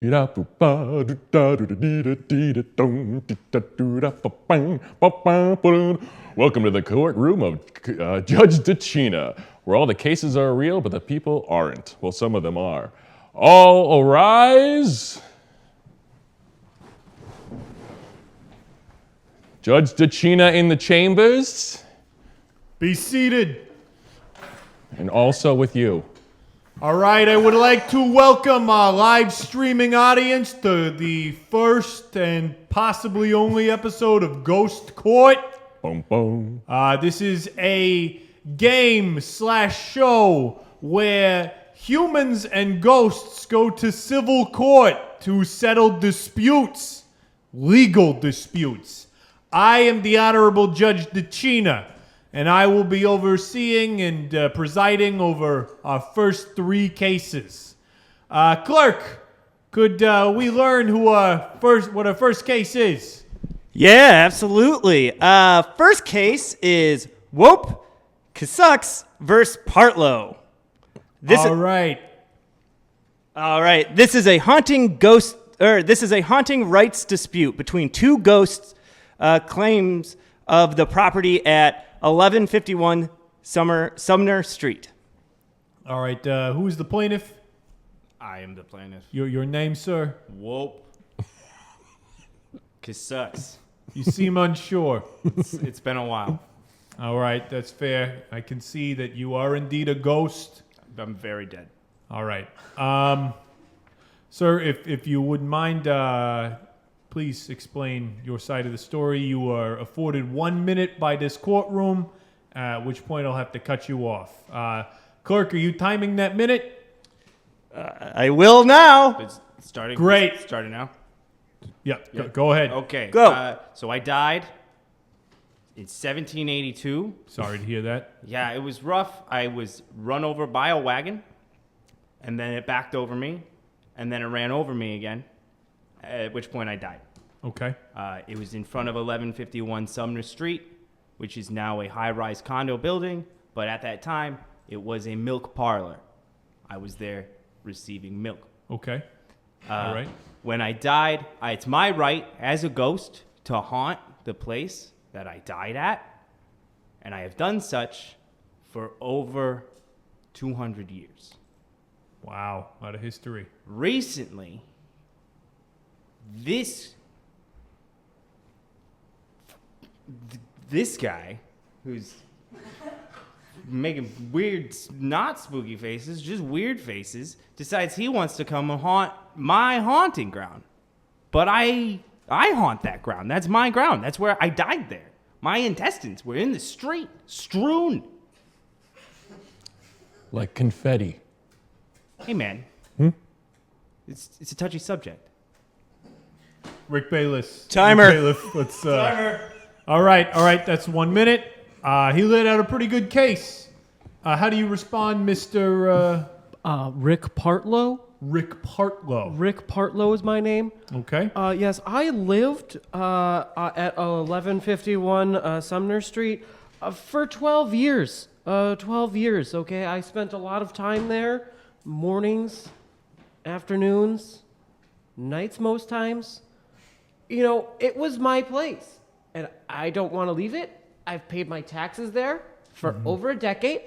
Welcome to the courtroom of Judge DeCina, where all the cases are real, but the people aren't. Well, some of them are. All arise. Judge DeCina in the chambers. Be seated. And also with you. All right, I would like to welcome our live streaming audience to the first and possibly only episode of Ghost Court. Boom, boom. This is a game/show where humans and ghosts go to civil court to settle disputes, legal disputes. I am the Honorable Judge DeCina, and I will be overseeing and presiding over our first three cases. Clerk, could we learn what our first case is? Yeah, absolutely. First case is Whoop Kasucks versus Partlo. All right. This is a haunting rights dispute between two ghosts claims of the property at 1151 Sumner Street. All right, who's the plaintiff? I am the plaintiff. Your name, sir? Whoop. Sucks. You seem unsure. It's been a while. All right, that's fair. I can see that you are indeed a ghost. I'm very dead. All right. Sir, if you wouldn't mind, please explain your side of the story. You are afforded 1 minute by this courtroom, at which point I'll have to cut you off. Clerk, are you timing that minute? I will now. It's starting. Great. Starting now. Yep. Go ahead. Okay. Go. So I died in 1782. Sorry to hear that. Yeah, it was rough. I was run over by a wagon, and then it backed over me, and then it ran over me again, at which point I died. Okay. It was in front of 1151 Sumner Street, which is now a high-rise condo building, but at that time, it was a milk parlor. I was there receiving milk. Okay. All right. When I died, it's my right as a ghost to haunt the place that I died at, and I have done such for over 200 years. Wow, a lot of history. Recently, this guy who's making weird, not spooky faces, just weird faces, decides he wants to come and haunt my haunting ground. But I haunt that ground. That's my ground. That's where I died there. My intestines were in the street, strewn. Like confetti. Hey, man. It's a touchy subject. Rick Bayless. Timer. Rick Bailiff, let's, Timer. All right. That's 1 minute. He laid out a pretty good case. How do you respond, Mr. Rick Partlo? Rick Partlo. Rick Partlo is my name. Okay. Yes, I lived at 1151 Sumner Street for 12 years. 12 years, okay? I spent a lot of time there. Mornings, afternoons, nights most times. You know, it was my place. And I don't want to leave it. I've paid my taxes there for over a decade.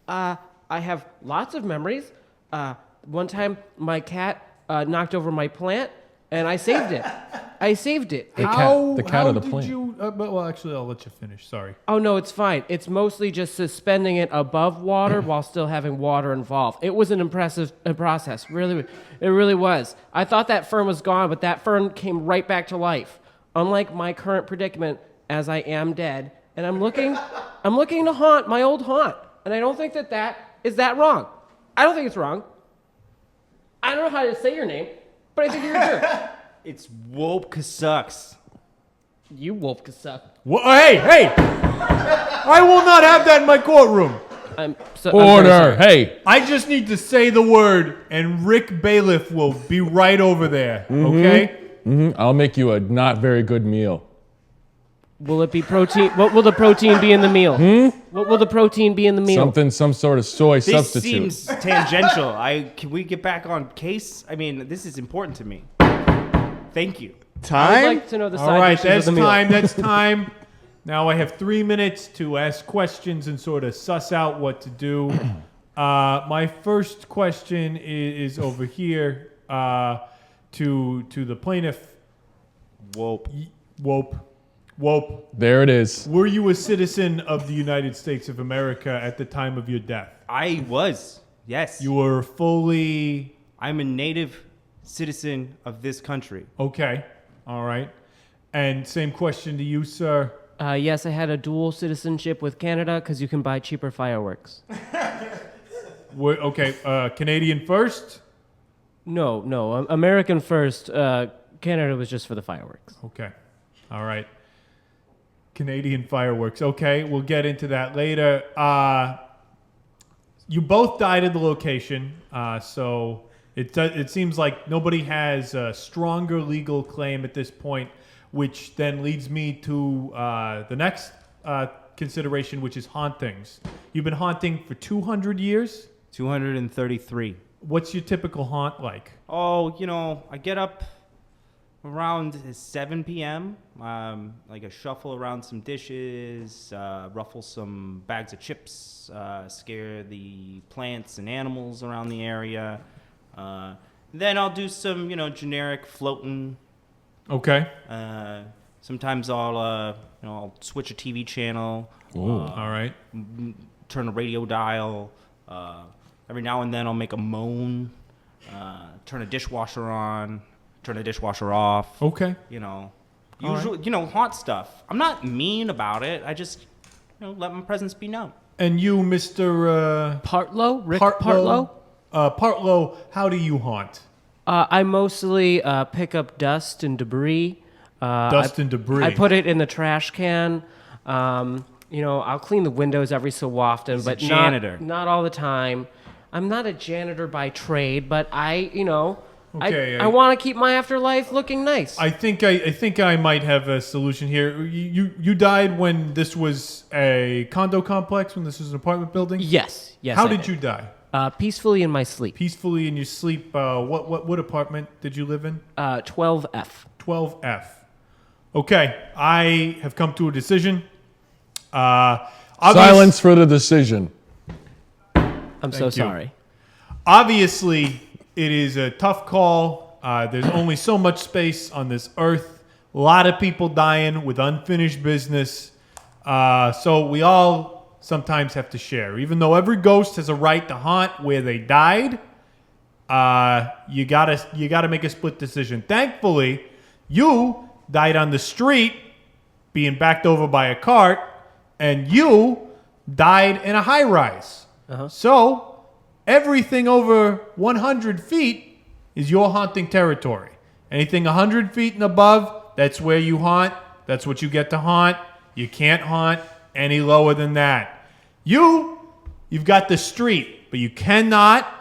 I have lots of memories. One time, my cat knocked over my plant, and I saved it. The cat or the plant? Well, actually, I'll let you finish. Sorry. Oh, no, it's fine. It's mostly just suspending it above water while still having water involved. It was an impressive process. Really, it really was. I thought that fern was gone, but that fern came right back to life. Unlike my current predicament, as I am dead, and I'm looking to haunt my old haunt. And I don't think that is that wrong. I don't think it's wrong. I don't know how to say your name, but I think you're a jerk. It's Whoop Sucks. You wolf can suck. Hey! I will not have that in my courtroom. I'm Order! very sorry. Hey! I just need to say the word, and Rick Bailiff will be right over there. Okay? I'll make you a not very good meal. Will it be protein? What will the protein be in the meal? What will the protein be in the meal? Some sort of soy This substitute. seems tangential. Can we get back on case? I mean, this is important to me. Thank you. I'd Time? like to know the All side right, dishes that's of the meal. time. That's time. Now I have 3 minutes to ask questions and sort of suss out what to do. My first question is over here to the plaintiff. Wope. There it is. Were you a citizen of the United States of America at the time of your death? I was. Yes. You were fully... I'm a native citizen of this country. Okay. All right. And same question to you, sir. Yes, I had a dual citizenship with Canada because you can buy cheaper fireworks. Okay. Canadian first? No, American first. Canada was just for the fireworks. Okay. All right. Canadian fireworks. Okay, we'll get into that later. You both died at the location, so it seems like nobody has a stronger legal claim at this point, which then leads me to the next consideration, which is hauntings. You've been haunting for 200 years? 233. What's your typical haunt like? Oh, I get up around 7 p.m. Like a shuffle around some dishes, ruffle some bags of chips, scare the plants and animals around the area. Then I'll do some, generic floating. Okay. Sometimes I'll switch a TV channel. All right. Turn a radio dial. Every now and then I'll make a moan. Turn a dishwasher on. Turn the dishwasher off. Okay. Usually, haunt stuff. I'm not mean about it. I just, let my presence be known. And you, Mr. Partlo? Rick Partlo? Partlo, how do you haunt? I mostly pick up dust and debris. And debris. I put it in the trash can. I'll clean the windows every so often, He's but a janitor. not all the time. I'm not a janitor by trade, but I Okay, I want to keep my afterlife looking nice. I think I might have a solution here. You died when this was a condo complex, when this was an apartment building? Yes. How did you die? Peacefully in my sleep. Peacefully in your sleep. What apartment did you live in? 12F. 12F. Okay, I have come to a decision. Silence for the decision. I'm so you. sorry. Obviously, it is a tough call. There's only so much space on this earth. A lot of people dying with unfinished business. So we all sometimes have to share. Even though every ghost has a right to haunt where they died, you gotta make a split decision. Thankfully, you died on the street being backed over by a cart, and you died in a high-rise. So everything over 100 feet is your haunting territory. Anything 100 feet and above, that's where you haunt. That's what you get to haunt. You can't haunt any lower than that. You've got the street, but you cannot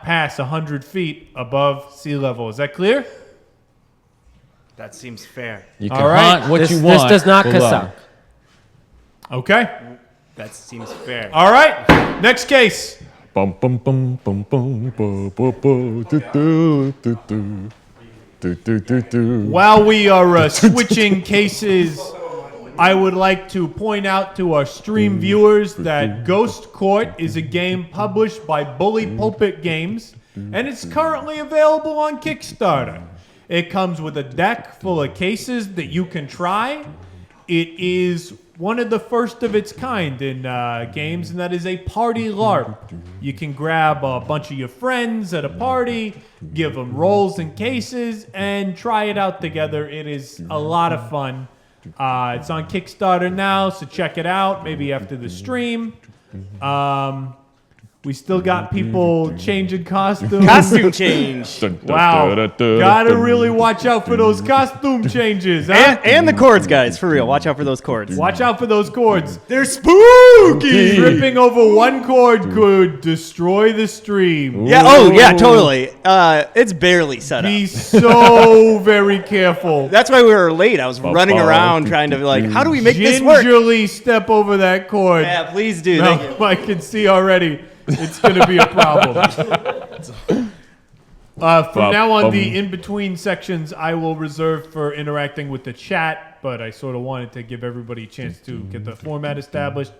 pass 100 feet above sea level. Is that clear? That seems fair. You can All right. haunt what This you want. does not below. Kassak. Okay. That seems fair. All right. Next case. Bum bum bum bum bum bum bum bum do do do do do do do do. While we are switching cases, I would like to point out to our stream viewers that Ghost Court is a game published by Bully Pulpit Games, and it's currently available on Kickstarter. It comes with a deck full of cases that you can try. It is one of the first of its kind in games, and that is a party LARP. You can grab a bunch of your friends at a party, give them rolls and cases, and try it out together. It is a lot of fun. It's on Kickstarter now, so check it out, maybe after the stream. We still got people changing costumes. Costume change. Wow. Gotta really watch out for those costume changes, huh? And the chords, guys, for real. Watch out for those chords. Watch out for those chords. They're spooky. Tripping over one chord could destroy the stream. Yeah. Oh, yeah. Totally. It's barely set up. Be so very careful. That's why we were late. I was running around trying to like, how do we make this work? Gingerly step over that chord. Yeah, please do. No, Thank you. I can see already. It's going to be a problem. From now on, the in-between sections I will reserve for interacting with the chat, but I sort of wanted to give everybody a chance to get the format established.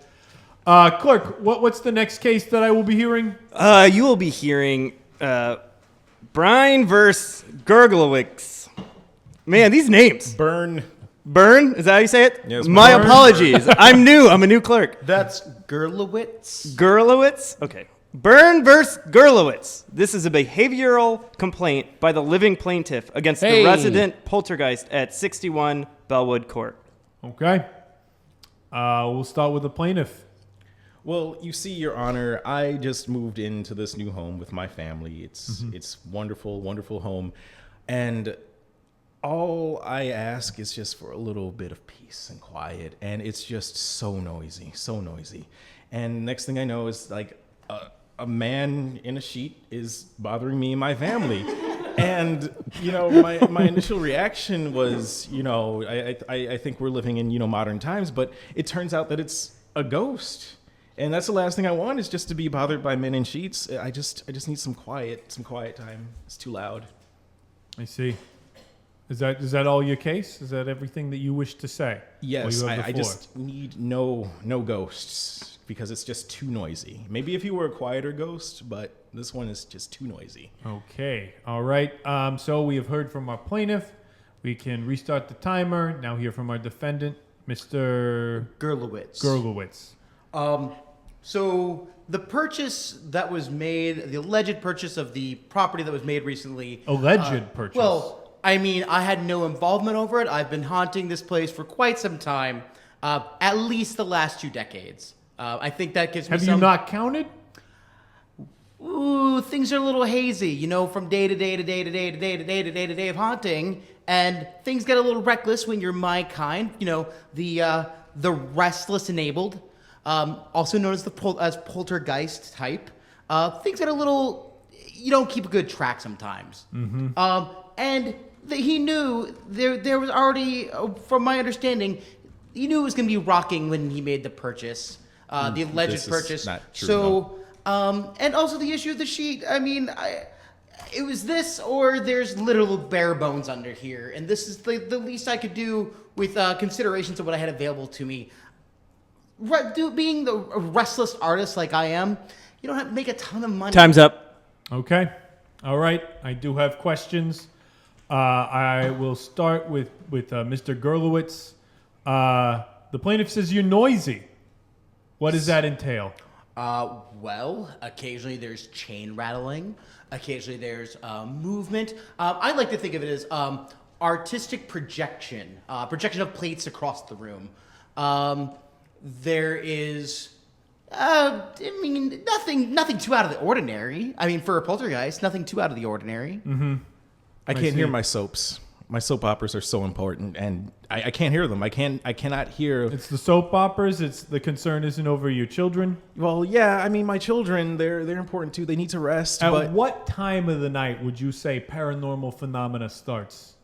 Clerk, what's the next case that I will be hearing? You will be hearing Brian versus Gurwitz. Man, these names. Burn. Burn? Is that how you say it? Yes, My Burn. apologies. I'm new. I'm a new clerk. That's Gurwitz. Gurwitz? Okay. Burn versus Gurwitz. This is a behavioral complaint by the living plaintiff against the resident poltergeist at 61 Bellwood Court. Okay. We'll start with the plaintiff. Well, you see, Your Honor, I just moved into this new home with my family. It's wonderful, wonderful home. And all I ask is just for a little bit of peace and quiet. And it's just so noisy, so noisy. And next thing I know is like a man in a sheet is bothering me and my family. And, you know, my initial reaction was, you know, I think we're living in, you know, modern times, but it turns out that it's a ghost. And that's the last thing I want is just to be bothered by men in sheets. I just need some quiet time. It's too loud. I see. Is that all your case? Is that everything that you wish to say? Yes, I just need no ghosts because it's just too noisy. Maybe if you were a quieter ghost, but this one is just too noisy. Okay. All right. So we have heard from our plaintiff. We can restart the timer. Now hear from our defendant, Mr. Gurwitz. So the purchase that was made, the alleged purchase of the property that was made recently. Alleged purchase. Well, I mean, I had no involvement over it. I've been haunting this place for quite some time, at least the last 2 decades. I think that gives me Have you not counted? Ooh, things are a little hazy, you know, from day to day to day to day to day to day to day to day of haunting, and things get a little reckless when you're my kind. You know, the restless enabled, also known as as poltergeist type. Things get a little, you don't keep a good track sometimes. And he knew there was already, from my understanding, he knew it was going to be rocking when he made the purchase, the alleged purchase. Not true, so. And also the issue of the sheet. I mean, it was this, or there's literal bare bones under here, and this is the least I could do with considerations of what I had available to me. Being the restless artist like I am, you don't have to make a ton of money. Time's up. Okay. All right. I do have questions. I will start with Mr. Gurwitz. The plaintiff says you're noisy. What does that entail? Well, occasionally there's chain rattling. Occasionally there's movement. I like to think of it as artistic projection, projection of plates across the room. There is, I mean, nothing too out of the ordinary. I mean, for a poltergeist, nothing too out of the ordinary. I can't hear my soaps. My soap operas are so important, and I can't hear them. I cannot hear. It's the soap operas. It's the concern isn't over your children. Well, yeah. I mean, my children, they're important too. They need to rest. At what time of the night would you say paranormal phenomena starts?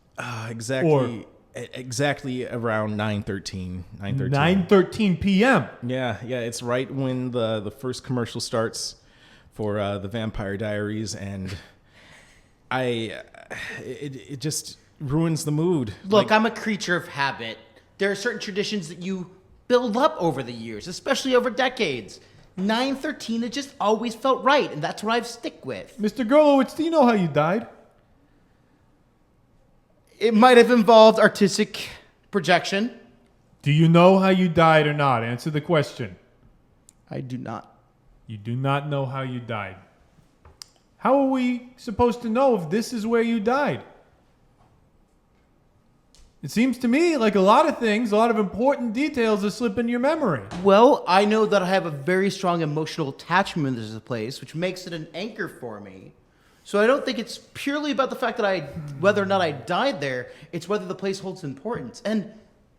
Exactly around 9:13. 9:13 p.m. Yeah. It's right when the first commercial starts for the Vampire Diaries, and it just ruins the mood. Look, I'm a creature of habit. There are certain traditions that you build up over the years, especially over decades. 9:13, it just always felt right, and that's what I've stick with. Mr. Gurwitz, do you know how you died? It might have involved artistic projection. Do you know how you died or not? Answer the question. I do not. You do not know how you died. How are we supposed to know if this is where you died? It seems to me like a lot of things, a lot of important details are slipping your memory. Well, I know that I have a very strong emotional attachment to this place, which makes it an anchor for me. So I don't think it's purely about the fact that whether or not I died there. It's whether the place holds importance. And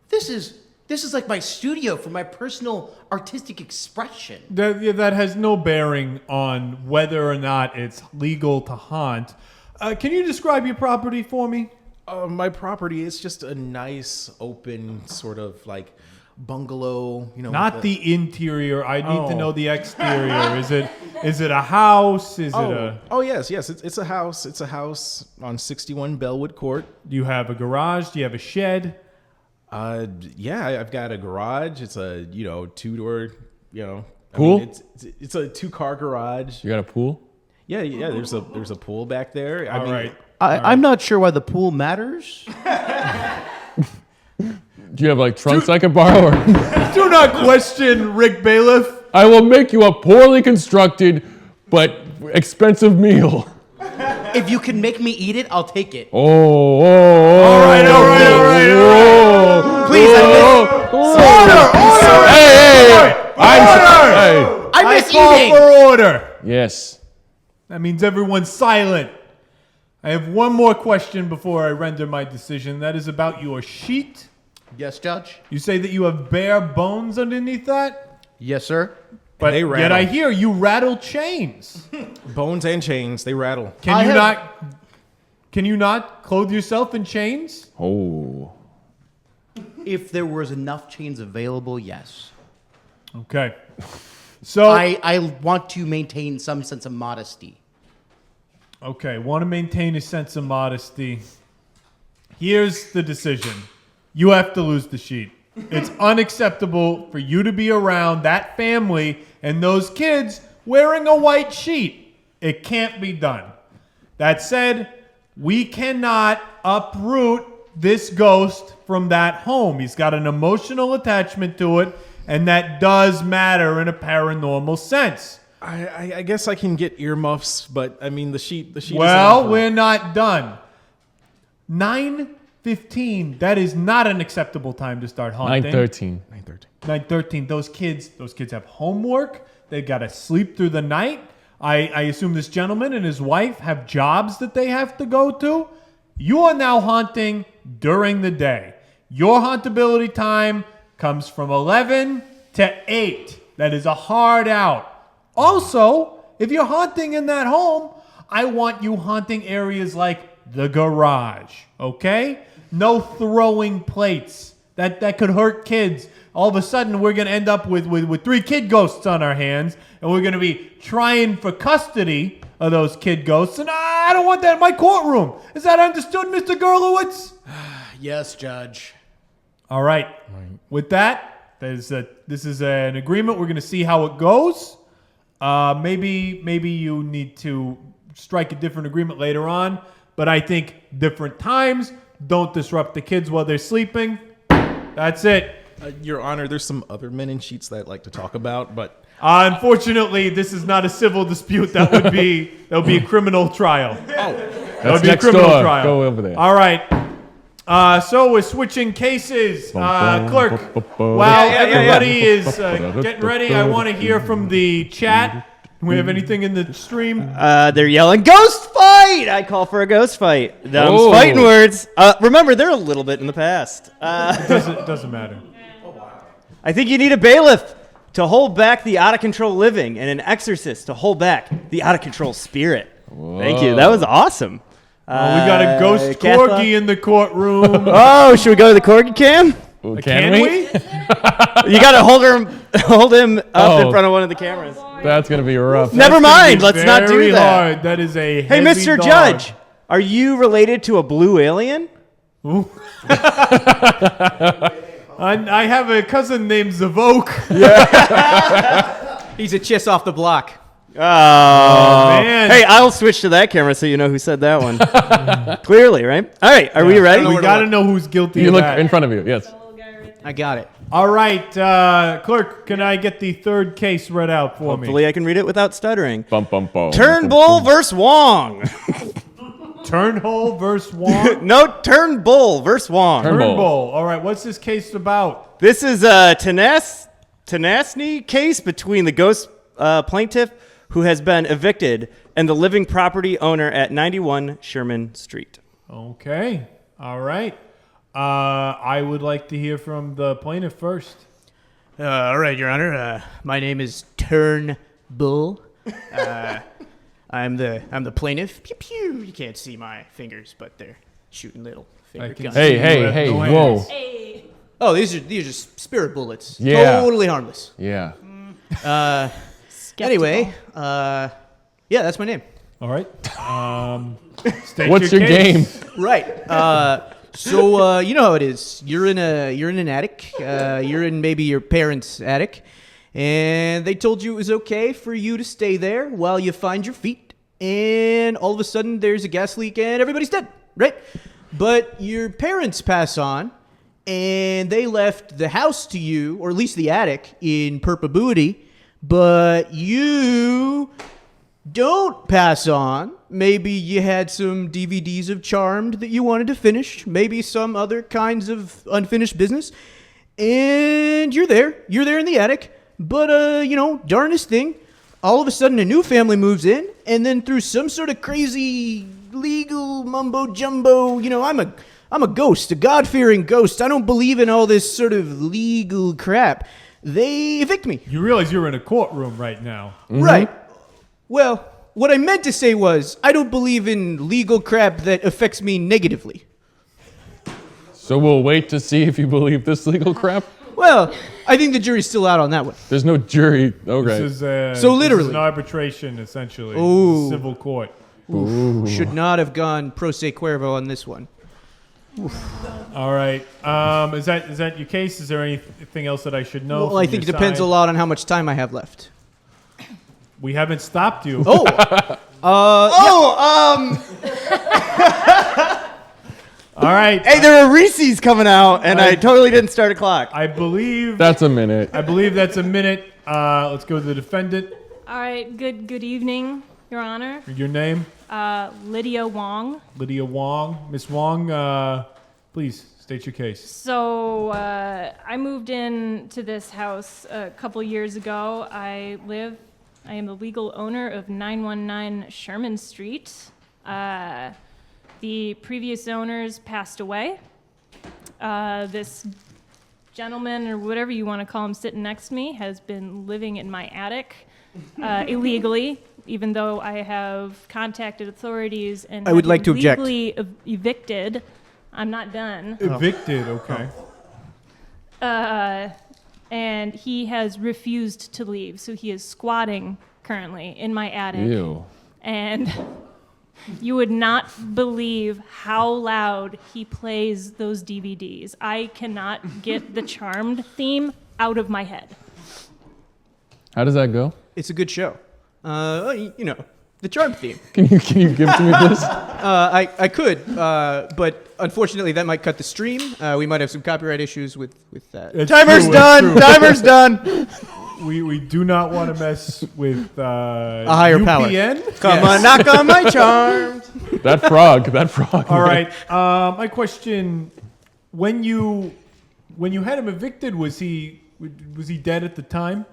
this is like my studio for my personal artistic expression. That has no bearing on whether or not it's legal to haunt. Can you describe your property for me? My property is just a nice, open, sort of like bungalow. Not the interior. I need to know the exterior. Is it a house? Is it a? Oh yes. It's a house. It's a house on 61 Bellwood Court. Do you have a garage? Do you have a shed? Yeah, I've got a garage. It's a 2-door. Pool? It's a 2-car garage. You got a pool? Yeah. There's a pool back there. All right. I'm not sure why the pool matters. Do you have like trunks I can borrow? Or? Do not question Rick Bailiff. I will make you a poorly constructed but expensive meal. If you can make me eat it, I'll take it. All right. Please, order! Hey! I miss call eating! for order. Yes. That means everyone's silent. I have one more question before I render my decision. That is about your sheet. Yes, Judge? You say that you have bare bones underneath that? Yes, sir. But They yet rattle. I hear you rattle chains. Bones and chains, they rattle. Can you not clothe yourself in chains? Oh. If there was enough chains available, yes. Okay. So I want to maintain some sense of modesty. okay, want to maintain a sense of modesty. Here's the decision. You have to lose the sheet. It's unacceptable for you to be around that family and those kids wearing a white sheet. It can't be done. That said, we cannot uproot this ghost from that home. He's got an emotional attachment to it, and that does matter in a paranormal sense. I guess I can get earmuffs, but I mean the sheet. Well, we're not done. 9:15. That is not an acceptable time to start haunting. 9:13. 9:13. Those kids have homework. They've got to sleep through the night. I assume this gentleman and his wife have jobs that they have to go to. You are now haunting during the day. Your hauntability time comes from 11 to 8. That is a hard out. Also, if you're haunting in that home, I want you haunting areas like the garage, okay? No throwing plates. That could hurt kids. All of a sudden, we're going to end up with 3 kid ghosts on our hands, and we're going to be trying for custody of those kid ghosts, and I don't want that in my courtroom. Is that understood, Mr. Gurwitz? Yes, Judge. All right. With that, this is an agreement. We're going to see how it goes. Maybe you need to strike a different agreement later on, but I think different times. Don't disrupt the kids while they're sleeping. That's it. Your Honor, there's some other men in sheets that I'd like to talk about, but Unfortunately, this is not a civil dispute. That would be a criminal trial. That would be a next criminal door. trial. Go over there. All right. So we're swwing cases. Clerk, while Yeah, everybody is getting ready, I want to hear from the chat. Do we have anything in the stream? They're yelling, "Ghost fight!" I call for a ghost fight. Them's Oh. fighting words. Remember, they're a little bit in the past. Doesn't matter. I think you need a bailiff to hold back the out-of-control living and an exorcist to hold back the out-of-control spirit. Thank you. That was awesome. We got a ghost Cathal? corgi in the courtroom. Oh, should we go to the corgi cam? Can we? You got to hold him up in front of one of the cameras. That's going to be rough. Never mind. Let's not do Very that. hard. That is a Hey, heavy Mr. dog. Judge, are you related to a blue alien? I have a cousin named Zavok. He's a chiss off the block. Oh, man. Hey, I'll switch to that camera so you know who said that one. Clearly, right? All right, are we ready? We got to know who's guilty You of look that. in front of you. Yes. I got it. All right, clerk, can I get the third case read out for me? Hopefully I can read it without stuttering. Bum, bum, bum. Turnbull versus Wong. Turnbull versus Wong. No, Turnbull versus Wong. Turnbull. All right, what's this case about? This is a tenacity case between the ghost plaintiff who has been evicted and the living property owner at 91 Sherman Street. Okay. All right. I would like to hear from the plaintiff first. All right, Your Honor. My name is Turnbull. I'm the plaintiff. Pew pew. You can't see my fingers, but they're shooting little finger guns. Hey, whoa. Oh, these are just spirit bullets. Yeah. Totally harmless. Yeah. Anyway, yeah, that's my name. All right. State What's your case. game? Right. So you know how it is. You're in an attic. You're in maybe your parents' attic, and they told you it was okay for you to stay there while you find your feet. And all of a sudden, there's a gas leak, and everybody's dead. Right? But your parents pass on, and they left the house to you, or at least the attic, in perpetuity. But you don't pass on. Maybe you had some DVDs of Charmed that you wanted to finish. Maybe some other kinds of unfinished business. And you're there. You're there in the attic. But, darnest thing, all of a sudden a new family moves in. And then through some sort of crazy legal mumbo-jumbo, I'm a ghost, a God-fearing ghost. I don't believe in all this sort of legal crap. They evict me. You realize you're in a courtroom right now. Right. Well, what I meant to say was, I don't believe in legal crap that affects me negatively. So we'll wait to see if you believe this legal crap? Well, I think the jury's still out on that one. There's no jury. Okay. This is, So literally. this is an arbitration, essentially. Ooh. Civil court. Should not have gone pro se cuervo on this one. All right. Is that your case? Is there anything else that I should know? Well, I think it depends a lot on how much time I have left. We haven't stopped you. All right. Hey, there are Reese's coming out, and I totally didn't start a clock. I believe That's a minute. that's a minute. Let's go to the defendant. All right. Good evening, Your Honor. Your name? Lydia Wong. Lydia Wong. Miss Wong, please state your case. So I moved into this house a couple years ago. I am the legal owner of 919 Sherman Street. The previous owners passed away. This gentleman, or whatever you want to call him, sitting next to me, has been living in my attic illegally, even though I have contacted authorities and I would like to object. legally evicted. I'm not done. Evicted, okay. And he has refused to leave, so he is squatting currently in my attic. Ew. And you would not believe how loud he plays those DVDs. I cannot get the Charmed theme out of my head. How does that go? It's a good show. The Charm theme. Can you give it to me, please? I could, but unfortunately that might cut the stream. We might have some copyright issues with that. It's Timer's true, done. it's true. Timer's done. We do not want to mess with a higher power. UPN. Come on, knock on my charm. That frog. All right. My question: when you had him evicted, was he dead at the time?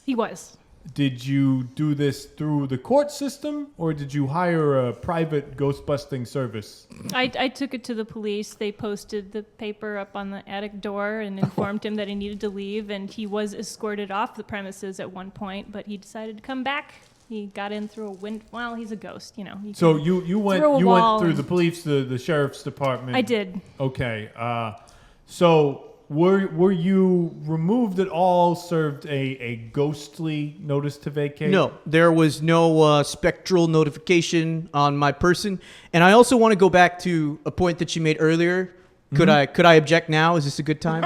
He was. Did you do this through the court system, or did you hire a private ghost-busting service? I took it to the police. They posted the paper up on the attic door and informed him that he needed to leave, and he was escorted off the premises at one point, but he decided to come back. He got in through a window. Well, he's a ghost, you know. So you went through the police, the sheriff's department. I did. Okay. So were you removed at all? Served a ghostly notice to vacate? No, there was no spectral notification on my person. And I also want to go back to a point that you made earlier. Could I object now? Is this a good time?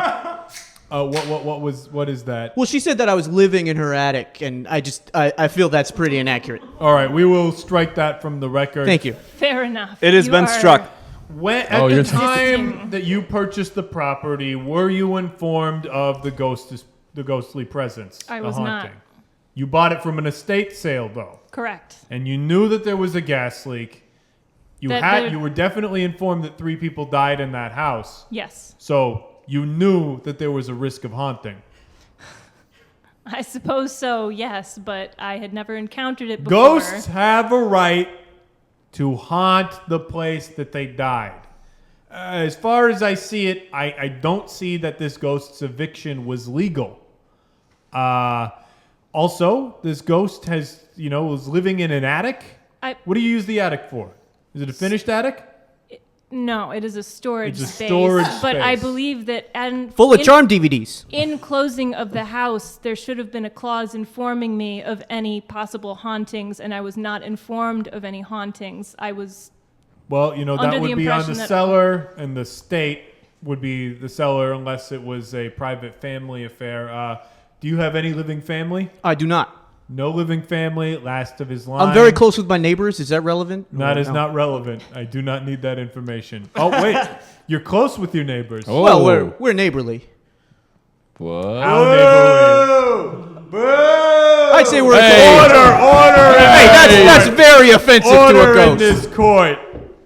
What is that? Well, she said that I was living in her attic, and I feel that's pretty inaccurate. All right, we will strike that from the record. Thank you. Fair enough. It has been struck. At the time that you purchased the property, were you informed of the ghostly presence? I the was haunting? not. You bought it from an estate sale, though. Correct. And you knew that there was a gas leak. You That you were definitely informed that 3 people died in that house. Yes. So you knew that there was a risk of haunting. I suppose so, yes, but I had never encountered it before. Ghosts have a right to haunt the place that they died. As far as I see it, I don't see that this ghost's eviction was legal. Also, this ghost was living in an attic. What do you use the attic for? Is it a finished attic? No, it is a storage It's a space. storage But I space. believe that Full of charm DVDs. In closing of the house, there should have been a clause informing me of any possible hauntings, and I was not informed of any hauntings. I was Well, that under the would be on impression the that- seller, and the state would be the seller unless it was a private family affair. Do you have any living family? I do not. No living family, last of his line. I'm very close with my neighbors. Is that relevant? That is No. not relevant. I do not need that information. Oh, wait. You're close with your neighbors. Oh. Well, we're neighborly. What? How neighborly? I'd say we're Order! Hey, that's very offensive to a Order in ghost. this court.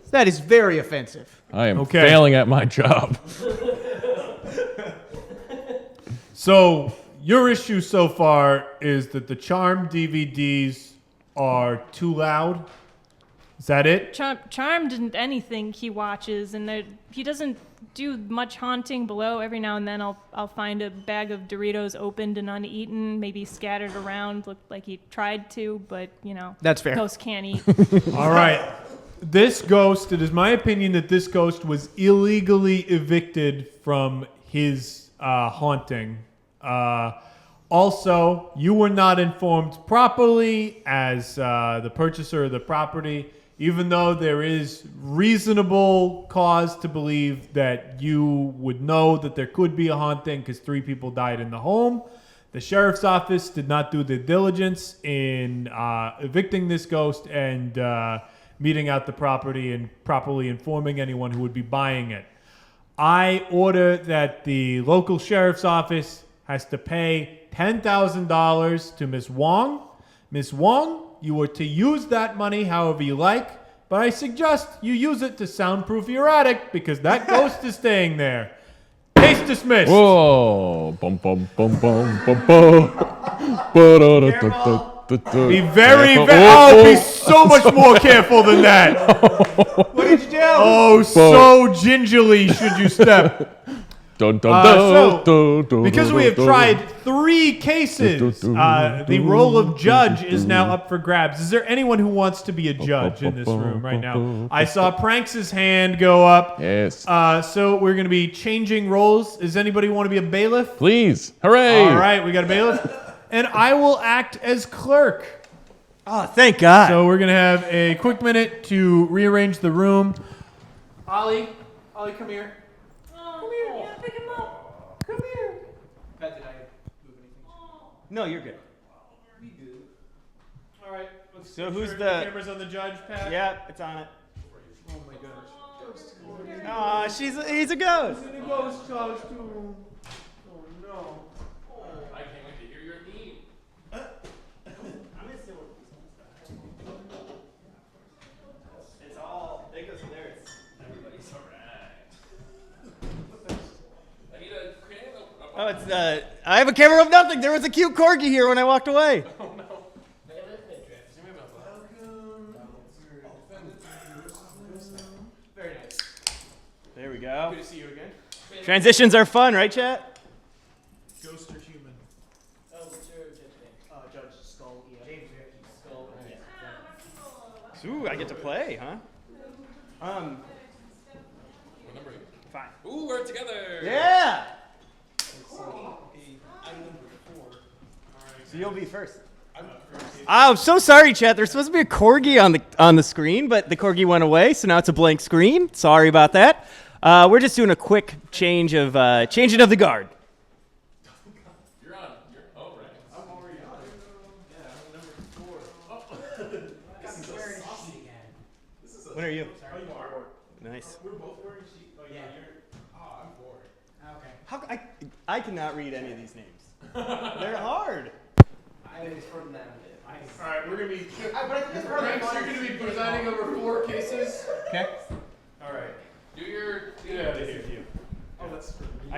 That is very offensive. I am Okay. failing at my job. So, your issue so far is that the Charmed DVDs are too loud? Is that it? charmed in anything he watches, and he doesn't do much haunting below. Every now and then I'll find a bag of Doritos opened and uneaten, maybe scattered around, looked like he tried to, but, That's fair. ghosts can't eat. All right. This ghost, it is my opinion that this ghost was illegally evicted from his haunting. Also, you were not informed properly as the purchaser of the property, even though there is reasonable cause to believe that you would know that there could be a haunting because 3 people died in the home. The sheriff's office did not do their diligence in evicting this ghost and meeting out the property and properly informing anyone who would be buying it. I order that the local sheriff's office has to pay $10,000 to Miss Wong. Miss Wong, you are to use that money however you like, but I suggest you use it to soundproof your attic because that ghost is staying there. Case dismissed. Whoa. Bum, bum, bum, bum, bum, bum. Be be so much more careful than that. What did you do? Oh, so gingerly should you step. Dun, dun, So, dun, dun, because dun, we have dun, tried 3 cases, the role of judge is now up for grabs. Is there anyone who wants to be a judge in this room right now? I saw Pranks' hand go up. Yes. So we're going to be changing roles. Does anybody want to be a bailiff? Please. Hooray. All right, we got a bailiff. And I will act as clerk. Oh, thank God. So we're going to have a quick minute to rearrange the room. Ollie, come here. Pick him up. Come here. No, you're good. All right. Let's So make who's sure the- camera's on the judge, Pat? Yeah, it's on it. Oh my gosh. Aw, he's a ghost. In a ghost costume. Oh no. I can't wait to hear your theme. It's all, it goes from there. Everybody's all right. I need a camera. Oh, it's, I have a camera of nothing. There was a cute corgi here when I walked away. Oh, no. Very nice. There we go. Good to see you again. Transitions are fun, right, chat? Ghost or human? Judge Skull. Ooh, I get to play, huh? What number are you? 5. Ooh, we're together. Yeah. So you'll be first. I'm so sorry, chat. There's supposed to be a corgi on the screen, but the corgi went away, so now it's a blank screen. Sorry about that. We're just doing a quick changing of the guard. You're on. Oh, right. I'm already on. Yeah, I'm number 4. When are you? Oh, you are. Nice. We're both wearing sheets. Oh, yeah, I'm 4. Okay. How I cannot read any of these names. They're hard. It's from them. All right, we're gonna be. Pranks, you're gonna be presiding over 4 cases. Okay. All right. Get out of here.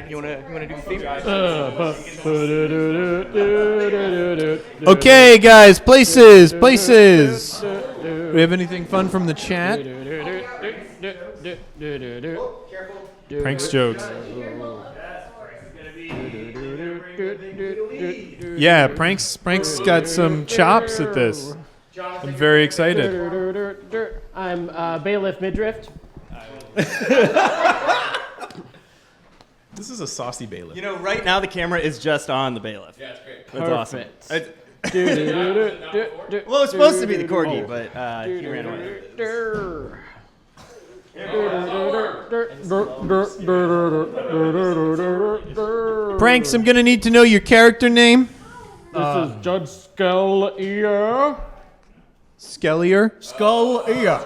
You wanna do the theme? Okay, guys, places. Do we have anything fun from the chat? Pranks jokes. Yeah, Pranks got some chops at this. I'm very excited. I'm Bailiff Midriff. This is a saucy bailiff. You know, right now the camera is just on the bailiff. Yeah, it's great. That's awesome. Well, it's supposed to be the corgi, but he ran away. Pranks, I'm gonna need to know your character name. This is Judge Skellier. Skellier. Skellier.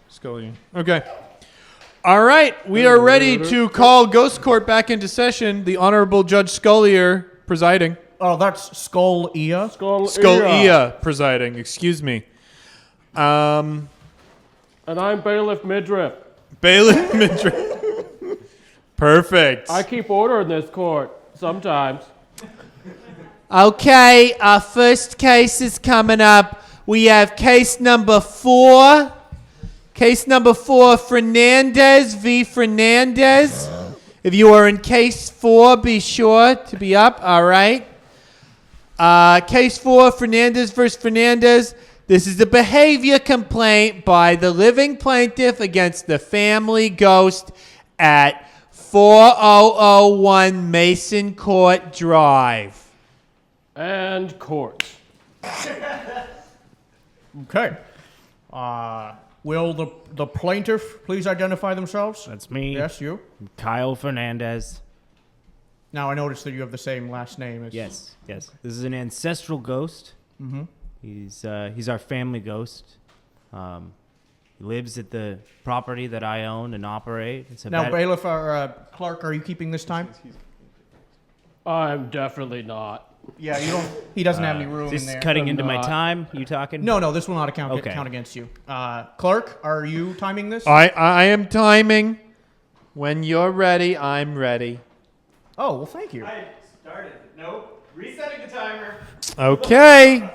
Scully. Okay. All right, we are ready to call Ghost Court back into session. The Honorable Judge Scullier presiding. Oh, that's Skull-ia? Skull-ia presiding, excuse me. And I'm Bailiff Midriff. Bailiff Midriff. Perfect. I keep order in this court sometimes. Okay, our first case is coming up. We have case number 4. Case number 4, Fernandez v. Fernandez. If you are in case 4, be sure to be up. All right. Case 4, Fernandez versus Fernandez. This is a behavior complaint by the living plaintiff against the family ghost at 4001 Mason Court Drive. And court. Okay. Will the plaintiff please identify themselves? That's me. Yes, you. Kyle Fernandez. Now I noticed that you have the same last name as... Yes. This is an ancestral ghost. Mm-hmm. He's our family ghost. He lives at the property that I own and operate. It's a Now, bailiff or clerk, are you keeping this time? I'm definitely not. Yeah, you don't. He doesn't have any room Is this in there. cutting into my not. time? You talking? No, this will not count Okay. against you. Clerk, are you timing this? I am timing. When you're ready, I'm ready. Oh, well, thank you. I started. Nope. Resetting the timer. Okay.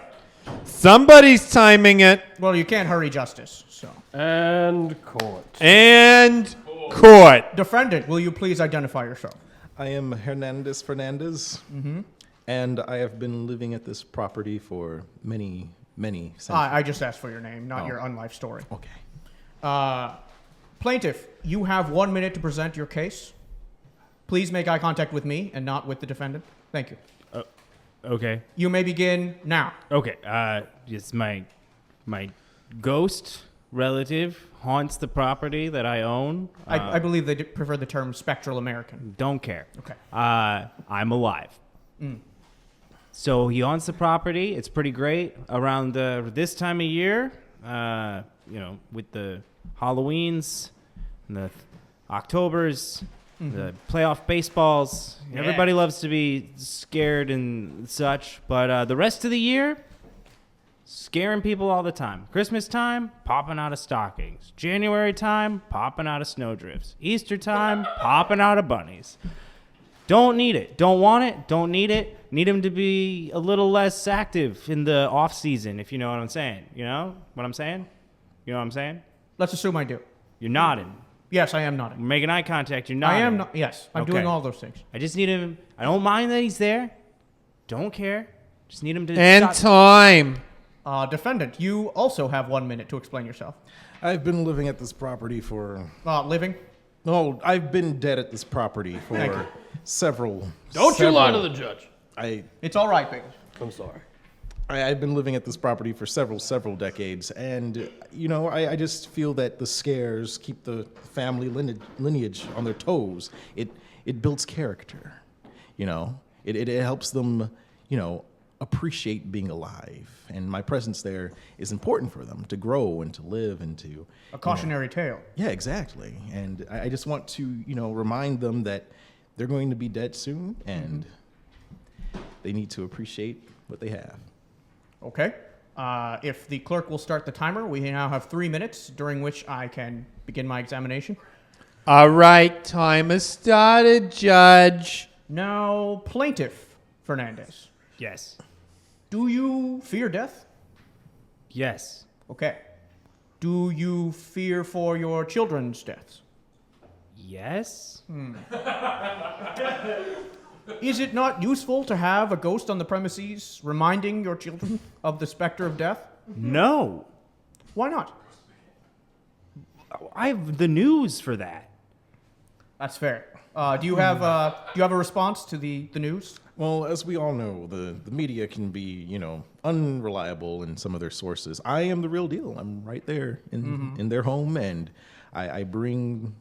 Somebody's timing it. Well, you can't hurry justice, so. And court. And court. Defendant, will you please identify yourself? I am Fernandez. And I have been living at this property for many centuries. I just asked for your name, not your unlife story. Okay. Plaintiff, you have 1 minute to present your case. Please make eye contact with me and not with the defendant. Thank you. Okay. You may begin now. Okay. It's my ghost relative haunts the property that I own. I believe they prefer the term spectral American. Don't care. Okay. I'm alive. So he haunts the property. It's pretty great around this time of year. With the Halloweens and the Octobers, the playoff baseballs. Yeah. Everybody loves to be scared and such. But the rest of the year, scaring people all the time. Christmas time, popping out of stockings. January time, popping out of snowdrifts. Easter time, popping out of bunnies. Don't need it. Don't want it. Don't need it. Need him to be a little less active in the off season, if you know what I'm saying. You know what I'm saying? You know what I'm saying? Let's assume I do. You're nodding. Yes, I am nodding. We're making eye contact. You're nodding. I am not. Yes, I'm doing all those things. I just need him. I don't mind that he's there. Don't care. Just need him to. And stop. time. Defendant, you also have 1 minute to explain yourself. I've been living at this property for... Living? No, I've been dead at this property Thank you. for several... Don't you lie to the judge. It's all right, baby. I'm sorry. I've been living at this property for several decades, and I just feel that the scares keep the family lineage on their toes. It builds character, It helps them, appreciate being alive, and my presence there is important for them to grow and to live and to... A cautionary tale. Yeah, exactly, and I just want to remind them that they're going to be dead soon, and they need to appreciate what they have. Okay. If the clerk will start the timer, we now have 3 minutes during which I can begin my examination. All right, timer started, Judge. Now, Plaintiff Fernandez, Yes. do you fear death? Yes. Okay. Do you fear for your children's deaths? Yes. Is it not useful to have a ghost on the premises reminding your children of the specter of death? No. Why not? I have the news for that. That's fair. Do you have a response to the news? Well, as we all know, the media can be, unreliable in some of their sources. I am the real deal. I'm right there in their home, and I bring,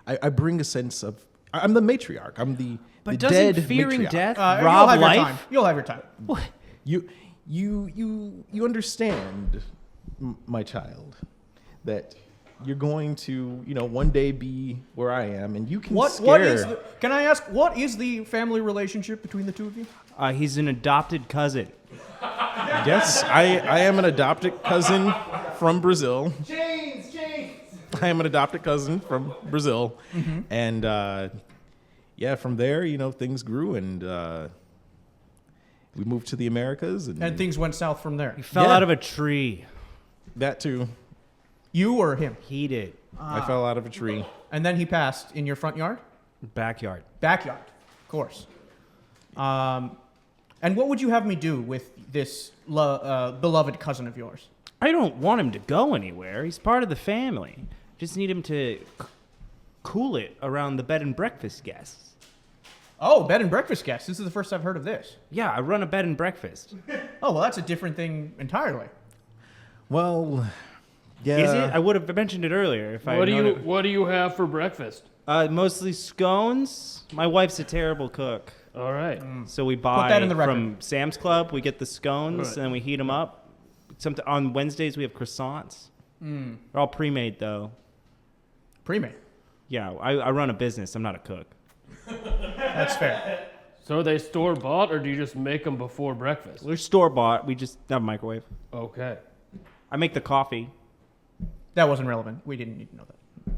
I bring a sense of, I'm the matriarch. I'm the But the doesn't dead fearing matriarch. death You'll rob have your life? time. You'll have your time. You understand, my child, that you're going to, one day be where I am, and you can scare. Can I ask, what is the family relationship between the two of you? He's an adopted cousin. Yes, I am an adopted cousin from Brazil. James. I am an adopted cousin from Brazil, and from there, things grew, and we moved to the Americas, And things went south from there. He fell out of a tree. that too. You or him? He did. I fell out of a tree. And then he passed in your front yard? Backyard. Backyard, of course. And what would you have me do with this beloved cousin of yours? I don't want him to go anywhere. He's part of the family. Just need him to cool it around the bed and breakfast guests. Oh, bed and breakfast guests. This is the first I've heard of this. Yeah, I run a bed and breakfast. Oh, well, that's a different thing entirely. Well, yeah. Is it? I would have mentioned it earlier if I had known it. What do you have for breakfast? Mostly scones. My wife's a terrible cook. All right. So we buy that in the record. from Sam's Club. We get the scones Right. and we heat them up. On Wednesdays we have croissants. They're all pre-made though. Pre-made. Yeah, I run a business. I'm not a cook. That's fair. So are they store bought, or do you just make them before breakfast? They're store bought. We just have a microwave. Okay. I make the coffee. That wasn't relevant. We didn't need to know that.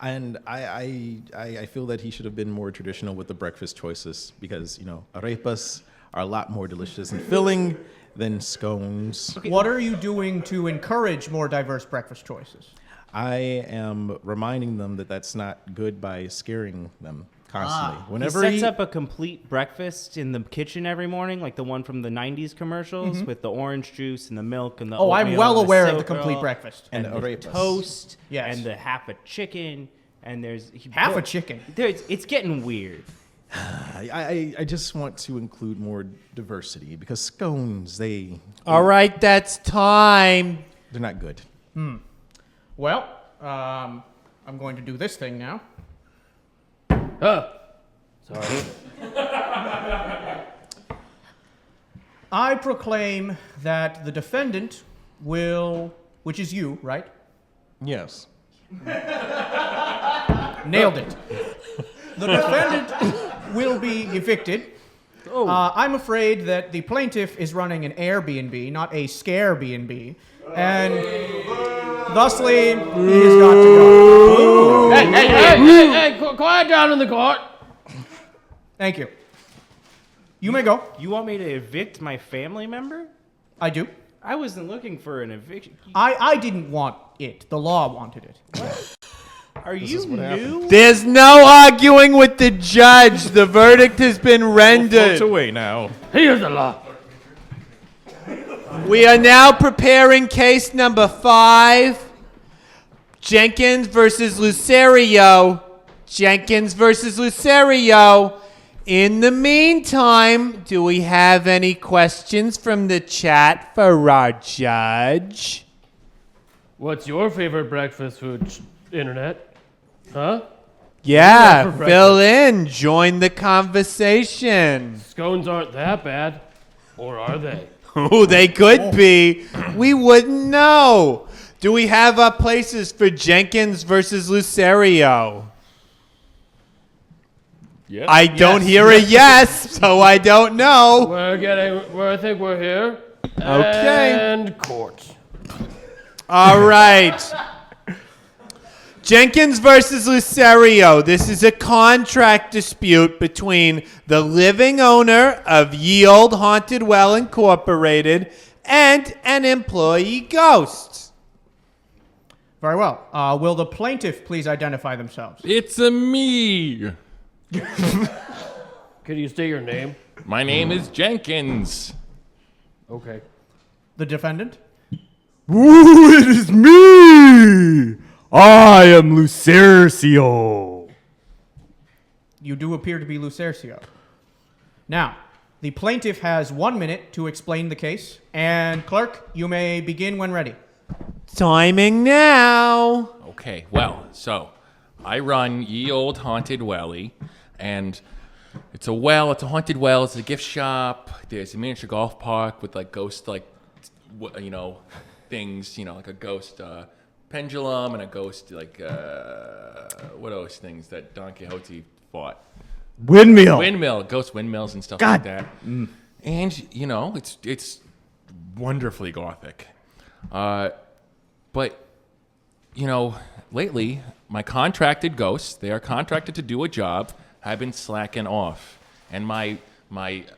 And I feel that he should have been more traditional with the breakfast choices because, arepas are a lot more delicious and filling than scones. What are you doing to encourage more diverse breakfast choices? I am reminding them that that's not good by scaring them constantly. Whenever He sets up a complete breakfast in the kitchen every morning, like the one from the 90s commercials with the orange juice and the milk and the Oh, I'm oatmeal well and aware of the silk complete roll breakfast. and the arepas. toast Yes. and the half a chicken and there's Half a chicken. It's getting weird. I just want to include more diversity because scones, All right, that's time. they're not good. Well, I'm going to do this thing now. Sorry. I proclaim that the defendant will, which is you, right? Yes. Nailed it. The defendant will be evicted. I'm afraid that the plaintiff is running an Airbnb, not a scare B&B, and thusly he has got to go. Hey, quiet down in the court. Thank you. You may go. You want me to evict my family member? I do. I wasn't looking for an eviction. I didn't want it. The law wanted it. Are you new? There's no arguing with the judge. The verdict has been rendered. away now. Here's the law. We are now preparing case number 5. Jenkins versus Lucerio. Jenkins versus Lucerio. In the meantime, do we have any questions from the chat for our judge? What's your favorite breakfast food, Internet? Huh? Yeah, for fill in. Join the conversation. Scones aren't that bad. Or are they? Oh, they could be. We wouldn't know. Do we have places for Jenkins versus Lucerio? Yes. I don't hear a yes, so I don't know. I think we're here. Okay. And court. All right. Jenkins versus Lucerio. This is a contract dispute between the living owner of Ye Olde Haunted Well Incorporated and an employee ghost. Very well. Will the plaintiff please identify themselves? It's a me. Can you state your name? My name is Jenkins. Okay. The defendant? Ooh, it is me! I am Lucerio. You do appear to be Lucerio. Now, the plaintiff has 1 minute to explain the case, and clerk, you may begin when ready. Timing now. Okay, well, so I run Ye Olde Haunted Welly, and it's a haunted well. It's a gift shop. There's a miniature golf park with like ghost, things, like a ghost pendulum and a ghost, what are those things that Don Quixote fought? Windmill. Ghost windmills and stuff like that. And, it's wonderfully gothic. But, lately, my contracted ghosts, they are contracted to do a job, have been slacking off. And my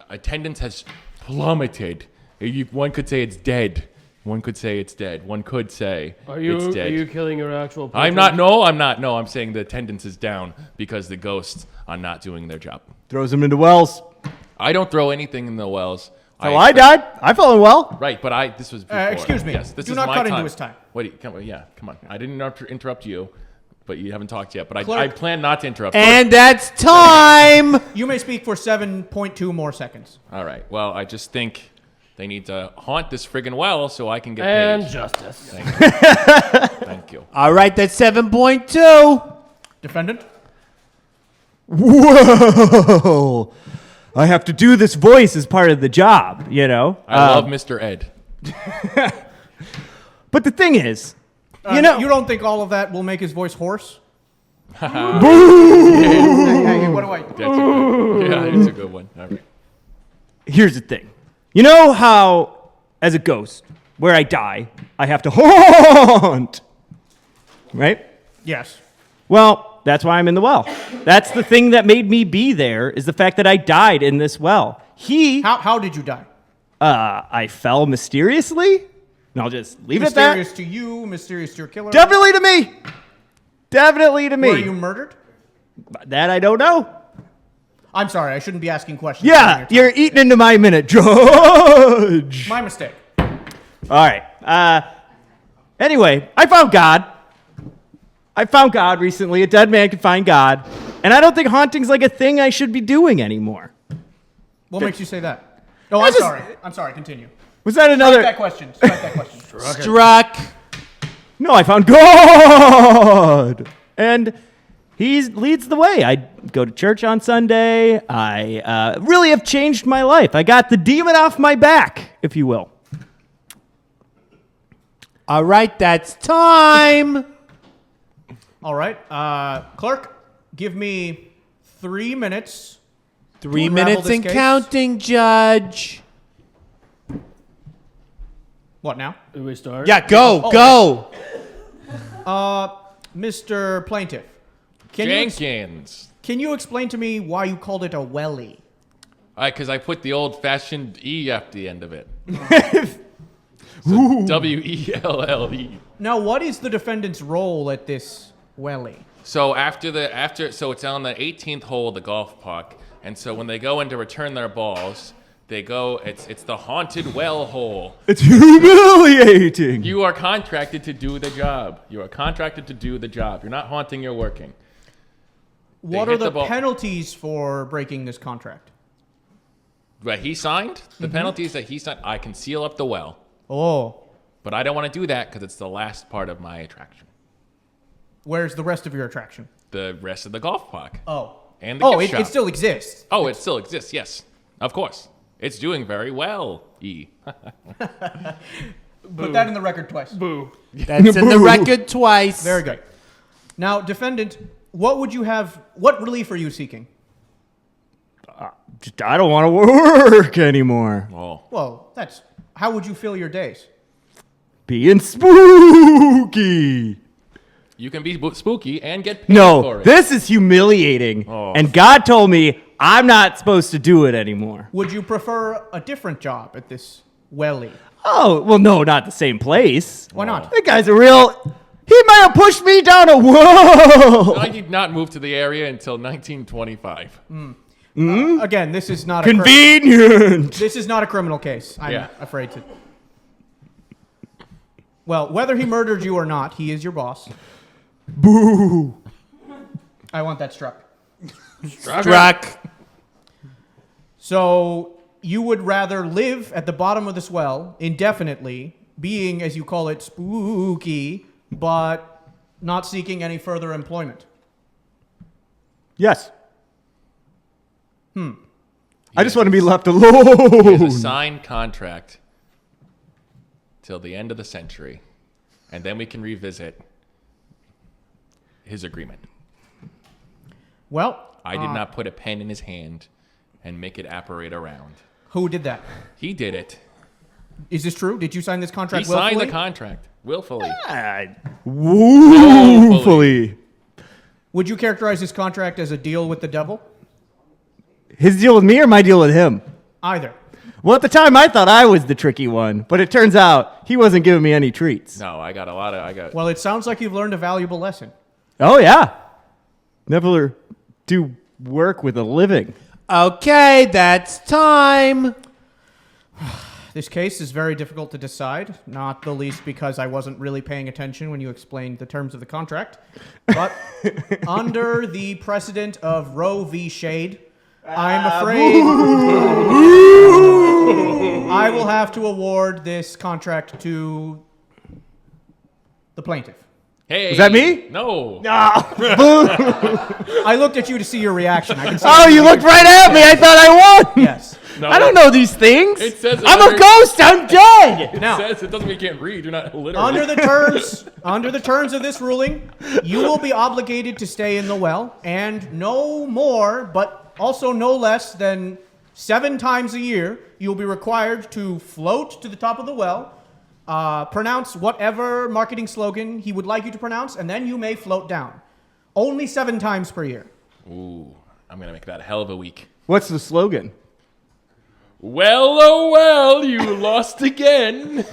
attendance has plummeted. One could say it's dead. One could say it's dead. One could say it's dead. Are you killing your actual I'm not. No, I'm not. No, I'm saying the attendance is down because the ghosts are not doing their job. Throws him into wells. I don't throw anything in the wells. So I died. I fell in well. Right, but this was before. Excuse me. Yes, this Do is not my cut time. into his time. Wait, come on. I didn't interrupt you, but you haven't talked yet. But I Clerk. plan not to interrupt. And that's time. You may speak for 7.2 more seconds. All right. Well, I just think they need to haunt this friggin' well so I can get And paid. justice. Thank you. Thank you. All right, that's 7.2. Defendant? Whoa! I have to do this voice as part of the job, I love Mr. Ed. But the thing is, You don't think all of that will make his voice hoarse? Hey, what do I... It's a good one. All right. here's the thing. You know how, as a ghost, where I die, I have to haunt, right? Yes. Well, that's why I'm in the well. That's the thing that made me be there, is the fact that I died in this well. How did you die? I fell mysteriously, and I'll just leave it at that. Mysterious to you, mysterious to your killer. Definitely to me. Definitely to me. Were you murdered? That I don't know. I'm sorry, I shouldn't be asking questions. Yeah, you're eating into my minute, Judge. My mistake. All right. Anyway, I found God. I found God recently. A dead man can find God. And I don't think haunting's like a thing I should be doing anymore. What makes you say that? Oh, I'm sorry. I'm sorry, continue. Was that another... Strike that question. Struck. No, I found God. And he leads the way. I go to church on Sunday. I really have changed my life. I got the demon off my back, if you will. All right, that's time. All right. Clerk, give me 3 minutes. 3 to unravel minutes this and case. counting, Judge. What now? Do we start? Yeah, go. Mr. Plaintiff, Jenkins. can you explain to me why you called it a welly? Because I put the old-fashioned E at the end of it. So W-E-L-L-E. Now, what is the defendant's role at this welly? So so it's on the 18th hole of the golf park, and so when they go in to return their balls, they go. It's the haunted well hole. It's humiliating. You are contracted to do the job. You are contracted to do the job. You're not haunting. You're working. What hit are the the ball- penalties for breaking this contract? Right, he signed the penalties that he signed. I can seal up the well, Oh, but I don't want to do that because it's the last part of my attraction. where's the rest of your attraction? The rest of the golf park. Oh. And the gift shop. It still exists. Oh, it still exists. Yes, of course. It's doing very well. E. Put that in the record twice. Boo. That's in the record twice. Very good. Now, defendant, what relief are you seeking? I don't want to work anymore. Oh. Well, that's how would you fill your days? Being spooky. You can be spooky and get paid for No, it. this is humiliating. Oh. And God told me I'm not supposed to do it anymore. Would you prefer a different job at this welly? Oh, well, no, not the same place. Why not? That guy's a real... He might have pushed me down a whoa. I did not move to the area until 1925. Again, this is not Convenient. this is not a criminal case. I'm Yeah. afraid to. Well, whether he murdered you or not, he is your boss. Boo. I want that struck. Struck. So you would rather live at the bottom of this well indefinitely, being, as you call it, spooky, but not seeking any further employment. Yes. I just Yes. want to be left He has alone. a signed contract till the end of the century, and then we can revisit his agreement. Well, I did not put a pen in his hand and make it apparate around. who did that? He did it. Is this true? Did you sign this He contract signed willfully? the contract willfully. Woefully. Would you characterize this contract as a deal with the devil? His deal with me or my deal with him? Either. Well, at the time, I thought I was the tricky one, but it turns out he wasn't giving me any treats. No, I got a lot of. I got. Well, it sounds like you've learned a valuable lesson. Oh, yeah. Never do work with a living. Okay, that's time. This case is very difficult to decide, not the least because I wasn't really paying attention when you explained the terms of the contract. But under the precedent of Roe v. Shade, I'm afraid I will have to award this contract to the plaintiff. Hey, Was that me? No. I looked at you to see your reaction. I can see Oh, you looked right at me. I thought I won. Yes. No, I don't know these things. It says it I'm a under- ghost. I'm dead. It Now- says it doesn't mean you can't read. You're not literate. Under the terms of this ruling, you will be obligated to stay in the well, and no more, but also no less than 7 times a year, you'll be required to float to the top of the well, pronounce whatever marketing slogan he would like you to pronounce, and then you may float down. Only 7 times per year. Ooh, I'm gonna make that a hell of a week. What's the slogan? Well, oh well, you lost again.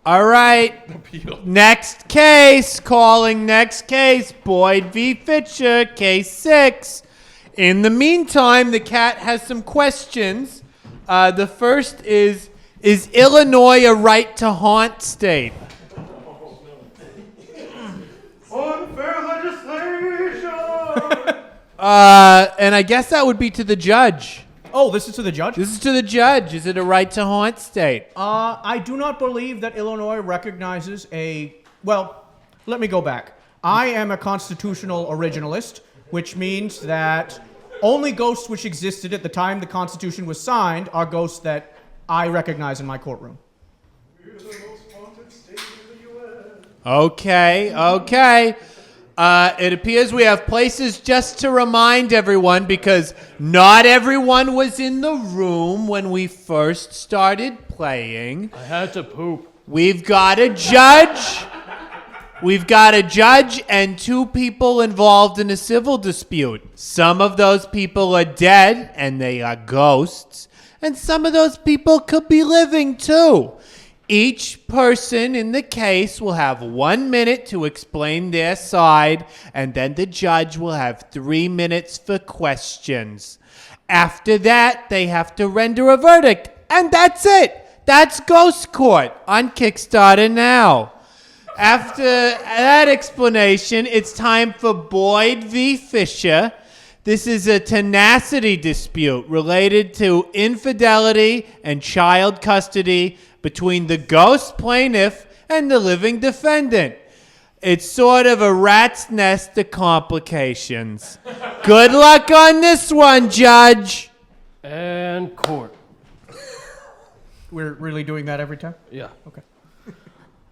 All right. Next case. Calling next case. Boyd v. Fisher, case 6. In the meantime, the cat has some questions. The first is Illinois a right to haunt state? Unfair legislation! And I guess that would be to the judge. Oh, this is to the judge? This is to the judge. Is it a right to haunt state? I do not believe that Illinois recognizes a... Well, let me go back. I am a constitutional originalist, which means that only ghosts which existed at the time the Constitution was signed are ghosts that I recognize in my courtroom. Okay. It appears we have places just to remind everyone because not everyone was in the room when we first started playing. I had to poop. We've got a judge. We've got a judge and 2 people involved in a civil dispute. Some of those people are dead and they are ghosts. And some of those people could be living too. Each person in the case will have 1 minute to explain their side, and then the judge will have 3 minutes for questions. After that, they have to render a verdict, and that's it. That's Ghost Court on Kickstarter now. After that explanation, it's time for Boyd v. Fisher. This is a tenacity dispute related to infidelity and child custody between the ghost plaintiff and the living defendant. It's sort of a rat's nest of complications. Good luck on this one, Judge. And court. We're really doing that every time? Yeah. Okay.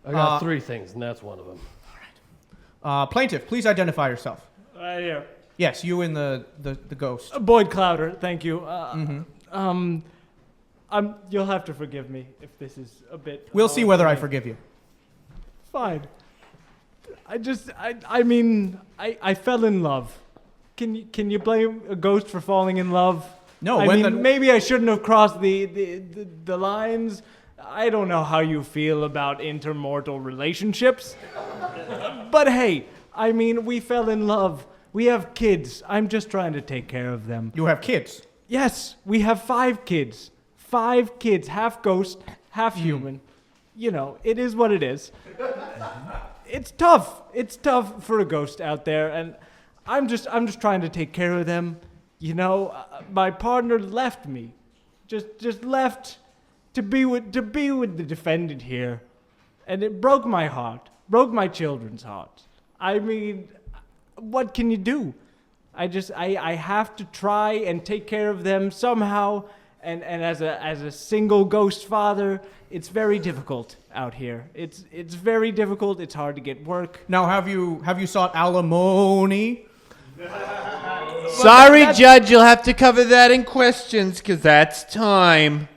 I got 3 things, and that's one of them. Plaintiff, please identify yourself. Right here. Yes, you and the ghost. Boyd Clouder, thank you. You'll have to forgive me if this is a bit. We'll see whether I forgive you. Fine. I mean, I fell in love. Can you blame a ghost for falling in love? No, maybe I shouldn't have crossed the lines. I don't know how you feel about intermortal relationships. But hey, I mean, we fell in love. We have kids. I'm just trying to take care of them. You have kids? Yes, we have 5 kids. 5 kids, half ghost, half human. You know, it is what it is. It's tough. It's tough for a ghost out there, and I'm just trying to take care of them. You know, my partner left me. Just left to be with the defendant here. And it broke my heart. Broke my children's hearts. I mean, what can you do? I have to try and take care of them somehow. And as a single ghost father, it's very difficult out here. It's very difficult. It's hard to get work. Now, have you sought alimony? Sorry, Judge, you'll have to cover that in questions, because that's time.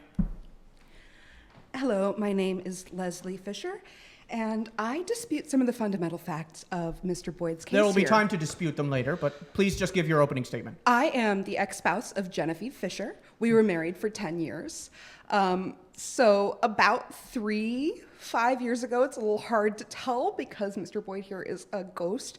Hello, my name is Leslie Fisher, and I dispute some of the fundamental facts of Mr. Boyd's case. There will be here. time to dispute them later, but please just give your opening statement. I am the ex-spouse of Genevieve Fisher. We were married for 10 years. So about 5 years ago, it's a little hard to tell because Mr. Boyd here is a ghost.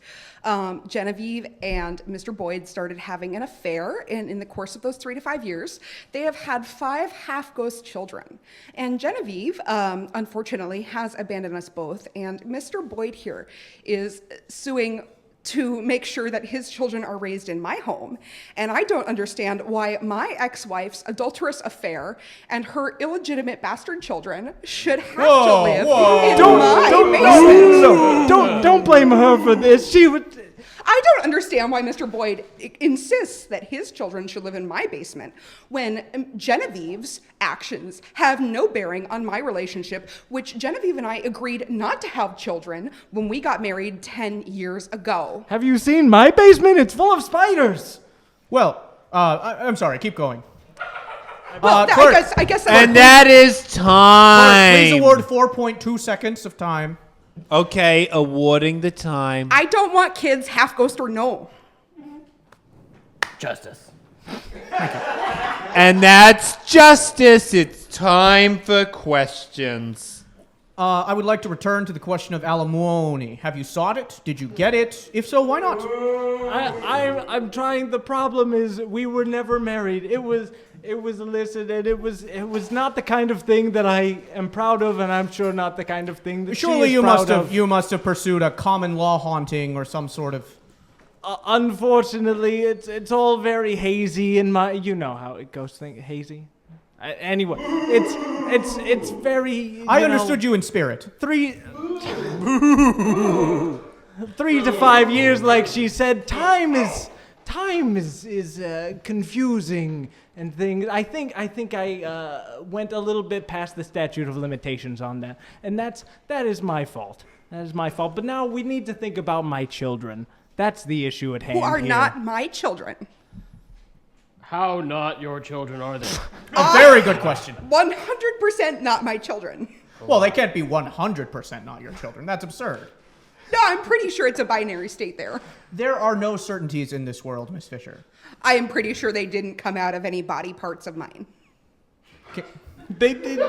Genevieve and Mr. Boyd started having an affair, and in the course of those 3 to 5 years, they have had 5 half-ghost children. And Genevieve, unfortunately, has abandoned us both, and Mr. Boyd here is suing to make sure that his children are raised in my home. And I don't understand why my ex-wife's adulterous affair and her illegitimate bastard children should have to live in my basement. Don't blame her for this. She would. I don't understand why Mr. Boyd insists that his children should live in my basement when Genevieve's actions have no bearing on my relationship, which Genevieve and I agreed not to have children when we got married 10 years ago. Have you seen my basement? It's full of spiders. Well, I'm sorry, keep going. Well, I guess and that is time. Please award 4.2 seconds of time. Okay, awarding the time. I don't want kids, half ghost or no. Justice. And that's justice. It's time for questions. I would like to return to the question of alimony. Have you sought it? Did you get it? If so, why not? I'm trying. The problem is we were never married. It was illicit, and it was not the kind of thing that I am proud of, and I'm sure not the kind of thing that surely she is proud of. You must have pursued a common law haunting or some sort of. Unfortunately, it's all very hazy in my. You know how it goes. Hazy. Anyway, it's very. I understood you in spirit. 3 to 5 years, like she said. Time is confusing and things. I think I went a little bit past the statute of limitations on that, and that is my fault. That is my fault. But now we need to think about my children. That's the issue at hand. Who are here. not my children. How not your children are they? A very good question. 100% not my children. Well, they can't be 100% not your children. That's absurd. No, I'm pretty sure it's a binary state there. There are no certainties in this world, Miss Fisher. I am pretty sure they didn't come out of any body parts of mine. They did.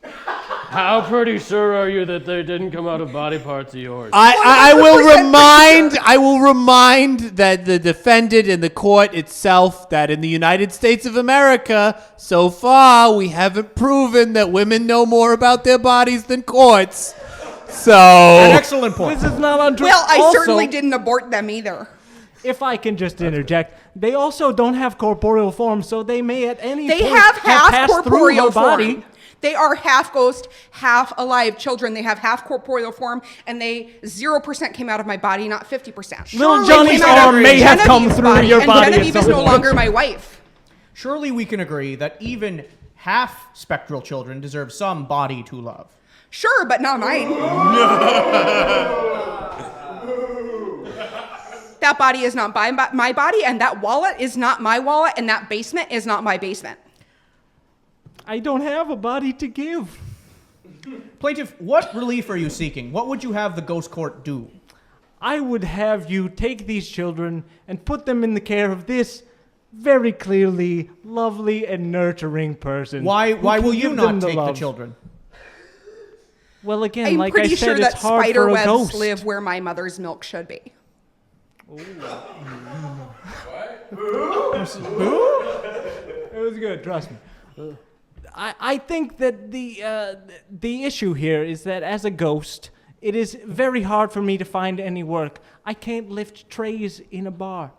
How pretty sure are you that they didn't come out of body parts of yours? I will remind that the defendant in the court itself that in the United States of America, so far we haven't proven that women know more about their bodies than courts. So an excellent point. This is not untrue. Well, I Also, certainly didn't abort them either. If I can just interject, they also don't have corporeal form, so they may at any They point have half passed through corporeal her body. form. They are half ghost, half alive children. They have half corporeal form, and they 0% came out of my body, not 50%. Little They Johnny's came out of arm may have come Genevieve's through your body. And Genevieve at is some no point. longer my wife. Surely we can agree that even half spectral children deserve some body to love. Sure, but not mine. that body is not my body, and that wallet is not my wallet, and that basement is not my basement. I don't have a body to give. Plaintiff, what relief are you seeking? What would you have the ghost court do? I would have you take these children and put them in the care of this very clearly lovely and nurturing person. Why who will can you give not them take the love. children? Well, again, I'm like pretty I said, sure that it's hard spider for a webs ghost. live where my mother's milk should be. It was good, trust me. I think that the issue here is that as a ghost, it is very hard for me to find any work. I can't lift trays in a bar.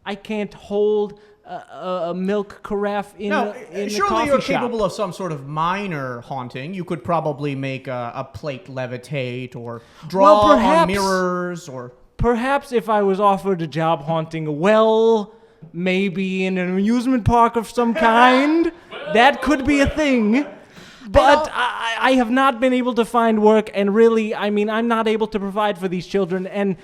I can't hold a milk carafe in a surely coffee you're shop. capable of some sort of minor haunting. You could probably make a plate levitate or draw on perhaps- mirrors or... Perhaps if I was offered a job haunting a well, maybe in an amusement park of some kind, that could be a thing. But I have not been able to find work, and really, I mean, I'm not able to provide for these children, and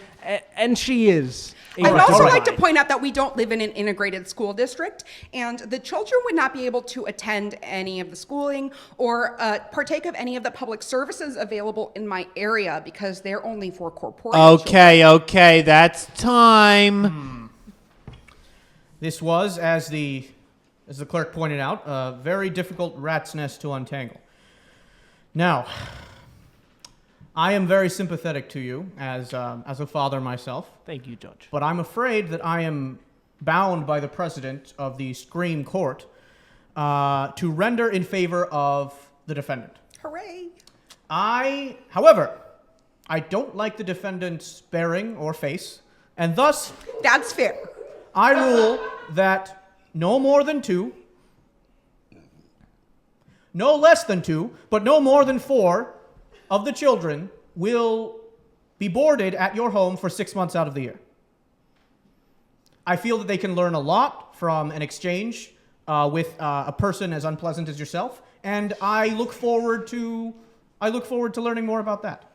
she is. I'd also like to point out that we don't live in an integrated school district, and the children would not be able to attend any of the schooling or partake of any of the public services available in my area because they're only for corporeal children. Okay, that's time. This was, as the clerk pointed out, a very difficult rat's nest to untangle. Now, I am very sympathetic to you as a father myself. Thank you, Judge. But I'm afraid that I am bound by the precedent of the Supreme Court to render in favor of the defendant. Hooray. However, I don't like the defendant's bearing or face, and thus... That's fair. I rule that no more than 2, no less than 2, but no more than 4 of the children will be boarded at your home for 6 months out of the year. I feel that they can learn a lot from an exchange with a person as unpleasant as yourself, and I look forward to learning more about that.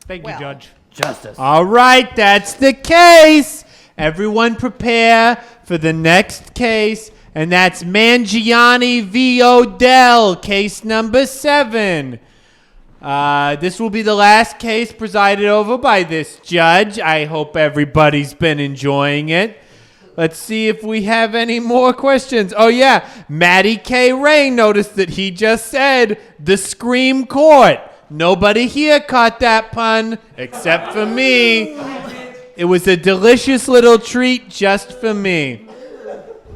Thank you, Judge. Justice. All right, that's the case. Everyone prepare for the next case, and that's Mangani v. Odell, case number 7. This will be the last case presided over by this judge. I hope everybody's been enjoying it. Let's see if we have any more questions. Oh, yeah. Matty K. Ray noticed that he just said the Scream Court. Nobody here caught that pun except for me. It was a delicious little treat just for me.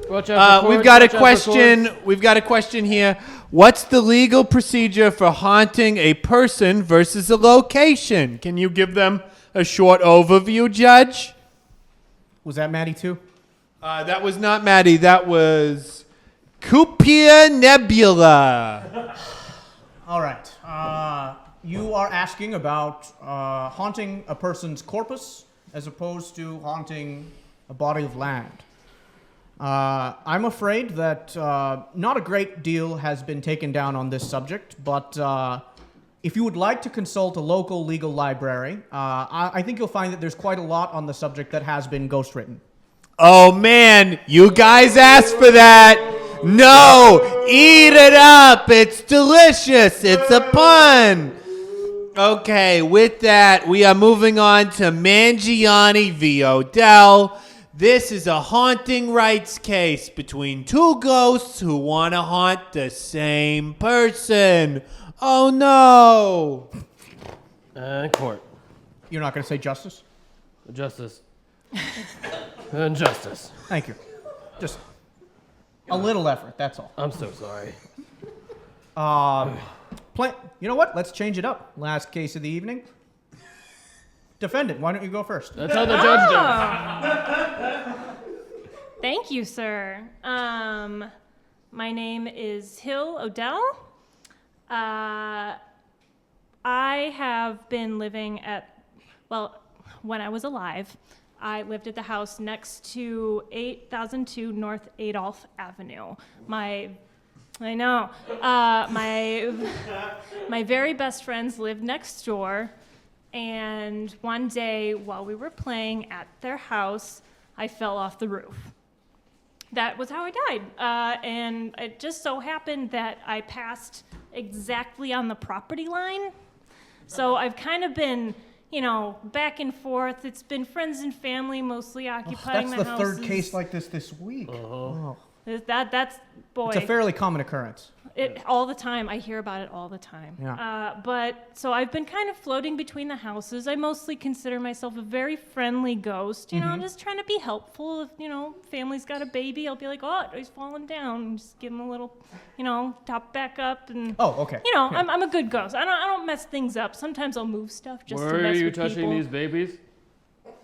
We've got a question. We've got a question here. What's the legal procedure for haunting a person versus a location? Can you give them a short overview, Judge? Was that Maddie too? That was not Maddie. That was Cupia Nebula. All right. You are asking about haunting a person's corpus as opposed to haunting a body of land. I'm afraid that not a great deal has been taken down on this subject, but if you would like to consult a local legal library, I think you'll find that there's quite a lot on the subject that has been ghostwritten. Oh, man, you guys asked for that. No, eat it up. It's delicious. It's a pun. Okay, with that, we are moving on to Mangani v. Odell. This is a haunting rights case between 2 ghosts who want to haunt the same person. Oh, no. Court. You're not going to say justice? Justice. And justice. Thank you. Just a little effort, that's all. I'm so sorry. You know what? Let's change it up. Last case of the evening. Defendant, why don't you go first? That's how the judge does. Thank you, sir. My name is Hill Odell. I have been living when I was alive, I lived at the house next to 8002 North Adolph Avenue. My very best friends lived next door And one day, while we were playing at their house, I fell off the roof. That was how I died. And it just so happened that I passed exactly on the property line. So I've kind of been, back and forth. It's been friends and family mostly occupying That's the the houses. third case like this week. That's, boy. It's a fairly common occurrence. All the time. I hear about it all the time. Yeah. So I've been kind of floating between the houses. I mostly consider myself a very friendly ghost. I'm just trying to be helpful. If, family's got a baby, I'll be like, oh, he's falling down. And just give him a little, top back up. And, Oh, okay. I'm a good ghost. I don't mess things up. Sometimes I'll move stuff just to Where mess are you with touching people. these babies?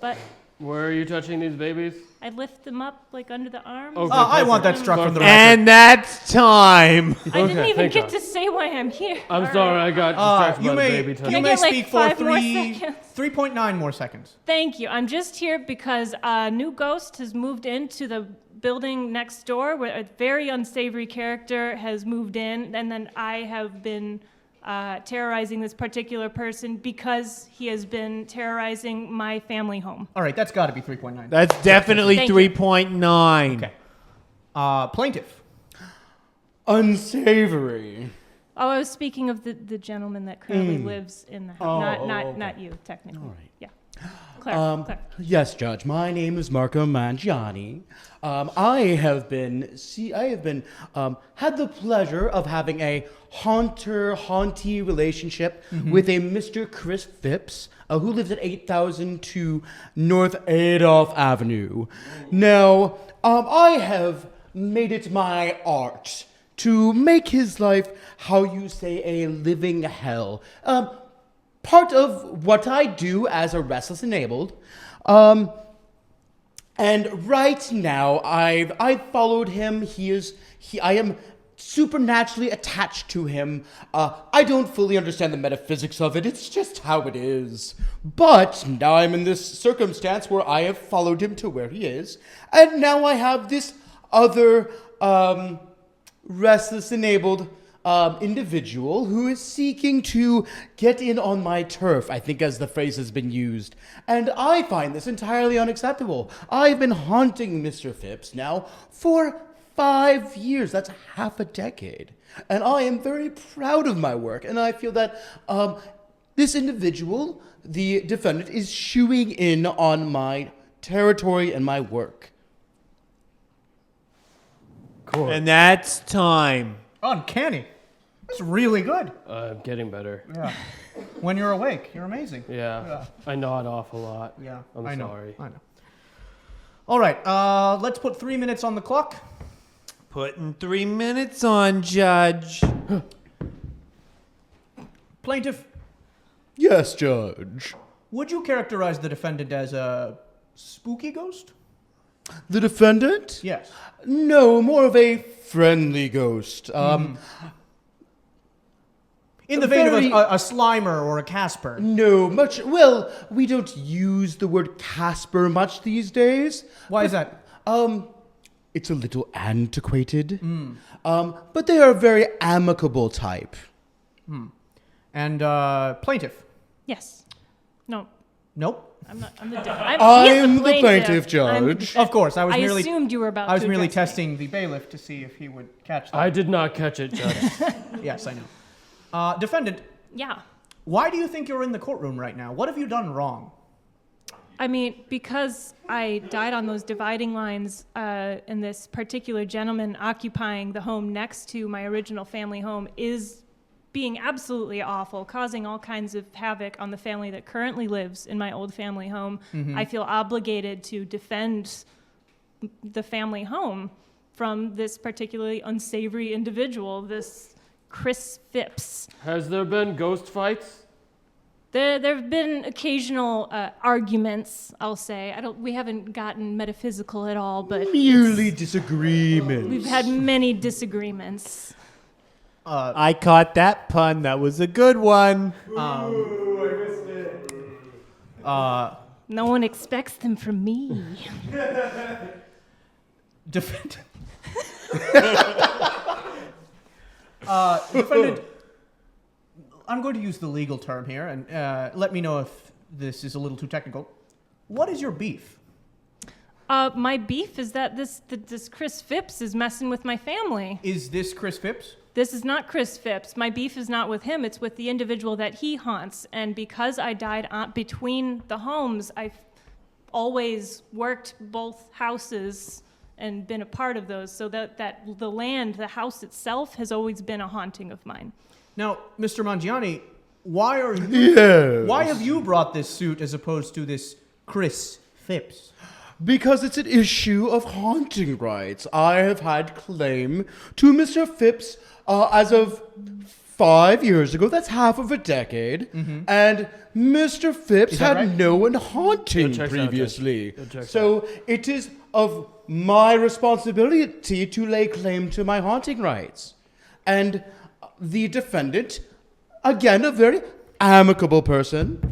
But Where are you touching these babies? I lift them up, like, under the arms. Okay, I want that perfect. struck from the record. And that's time. I didn't Okay, even thank get God. to say why I'm here. I'm All sorry, right. I got distracted You by the may, baby you touching. Can I may get, like, speak for 5 more seconds? 3.9 more seconds. Thank you. I'm just here because a new ghost has moved into the building next door where a very unsavory character has moved in, and then I have been terrorizing this particular person because he has been terrorizing my family home. All right, that's got to be 3.9. That's definitely Thank you. 3.9. Okay. Plaintiff. Unsavory. Oh, I was speaking of the gentleman that currently lives in the house, not you, technically. All right. Yeah. Claire. Yes, Judge. My name is Marco Mangani. I have had the pleasure of having a haunter-hauntee relationship with a Mr. Chris Phipps, who lives at 8002 North Adolph Avenue. Now, I have made it my art to make his life, how you say, a living hell. Part of what I do as a restless enabled. And right now, I've followed him. I am supernaturally attached to him. I don't fully understand the metaphysics of it. It's just how it is. But now I'm in this circumstance where I have followed him to where he is. And now I have this other restless enabled individual who is seeking to get in on my turf, I think, as the phrase has been used. And I find this entirely unacceptable. I've been haunting Mr. Phipps now for 5 years. That's half a decade. And I am very proud of my work. And I feel that this individual, the defendant, is shooing in on my territory and my work. Cool. And that's time. Uncanny. That's really good. I'm getting better. Yeah. When you're awake, you're amazing. Yeah. I nod off a lot. Yeah. I'm I know. sorry. I know. All right. Let's put 3 minutes on the clock. Putting 3 minutes on, Judge. Plaintiff, Yes, Judge. would you characterize the defendant as a spooky ghost? The defendant? Yes. No, more of a friendly ghost. In the vein very- of a Slimer or a Casper. No, much. Well, we don't use the word Casper much these days. Why is that? It's a little antiquated. But they are a very amicable type. And plaintiff? Yes. No, Nope. I'm not. I'm the. I'm the plaintiff, Judge. Of course, I was I merely. assumed you were about. I was to merely address me. testing the bailiff to see if he would catch that. I did not catch it, Judge. Yes, I know. Defendant, Yeah. why do you think you're in the courtroom right now? What have you done wrong? I mean, because I died on those dividing lines, and this particular gentleman occupying the home next to my original family home is being absolutely awful, causing all kinds of havoc on the family that currently lives in my old family home. I feel obligated to defend the family home from this particularly unsavory individual, this Chris Phipps. Has there been ghost fights? There have been occasional arguments, I'll say. We haven't gotten metaphysical at all, but Merely disagreements. we've had many disagreements. I caught that pun. That was a good one. No one expects them from me. Defendant. Defendant, I'm going to use the legal term here, and let me know if this is a little too technical. What is your beef? My beef is that this Chris Phipps is messing with my family. Is this Chris Phipps? This is not Chris Phipps. My beef is not with him. It's with the individual that he haunts. And because I died between the homes, I've always worked both houses and been a part of those. So that the land, the house itself, has always been a haunting of mine. Now, Mr. Mangani, why have you brought this suit as opposed to this Chris Phipps? Because it's an issue of haunting rights. I have had claim to Mr. Phipps as of 5 years ago. That's half of a decade. And Mr. Phipps had no one haunting previously. So it is of my responsibility to lay claim to my haunting rights. And the defendant, again, a very amicable person.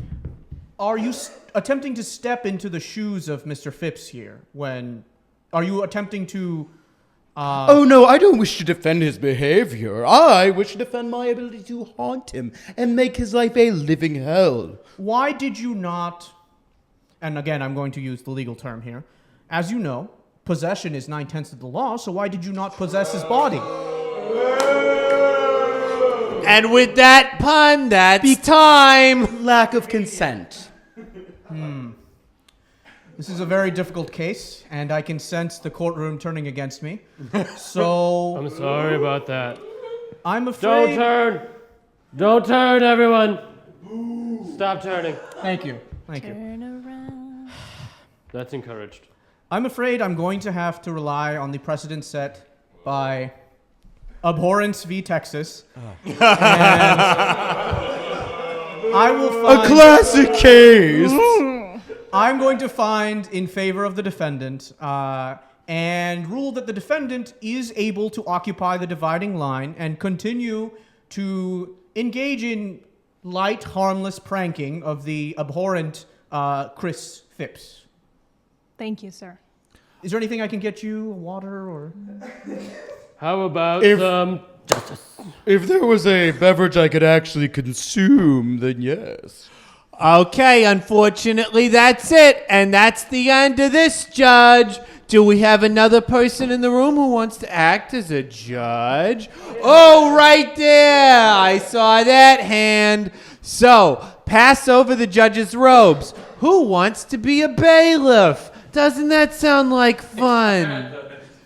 Are you attempting to step into the shoes of Mr. Phipps here? Are you attempting to... Oh no, I don't wish to defend his behavior. I wish to defend my ability to haunt him and make his life a living hell. Why did you not... And again, I'm going to use the legal term here. As you know, possession is 9/10 of the law, so why did you not possess his body? And with that pun, that's time. Lack of consent. This is a very difficult case, and I can sense the courtroom turning against me. So... I'm sorry about that. I'm afraid... Don't turn, everyone! Stop turning. Thank you. Turn around. That's encouraged. I'm afraid I'm going to have to rely on the precedent set by Abhorrence v. Texas. And I will find... A classic case! I'm going to find in favor of the defendant and rule that the defendant is able to occupy the dividing line and continue to engage in light, harmless pranking of the abhorrent Chris Phipps. Thank you, sir. Is there anything I can get you? Water or... How about some justice? If there was a beverage I could actually consume, then yes. Okay, unfortunately, that's it. And that's the end of this, Judge. Do we have another person in the room who wants to act as a judge? Oh, right there. I saw that hand. So, pass over the judge's robes. Who wants to be a bailiff? Doesn't that sound like fun?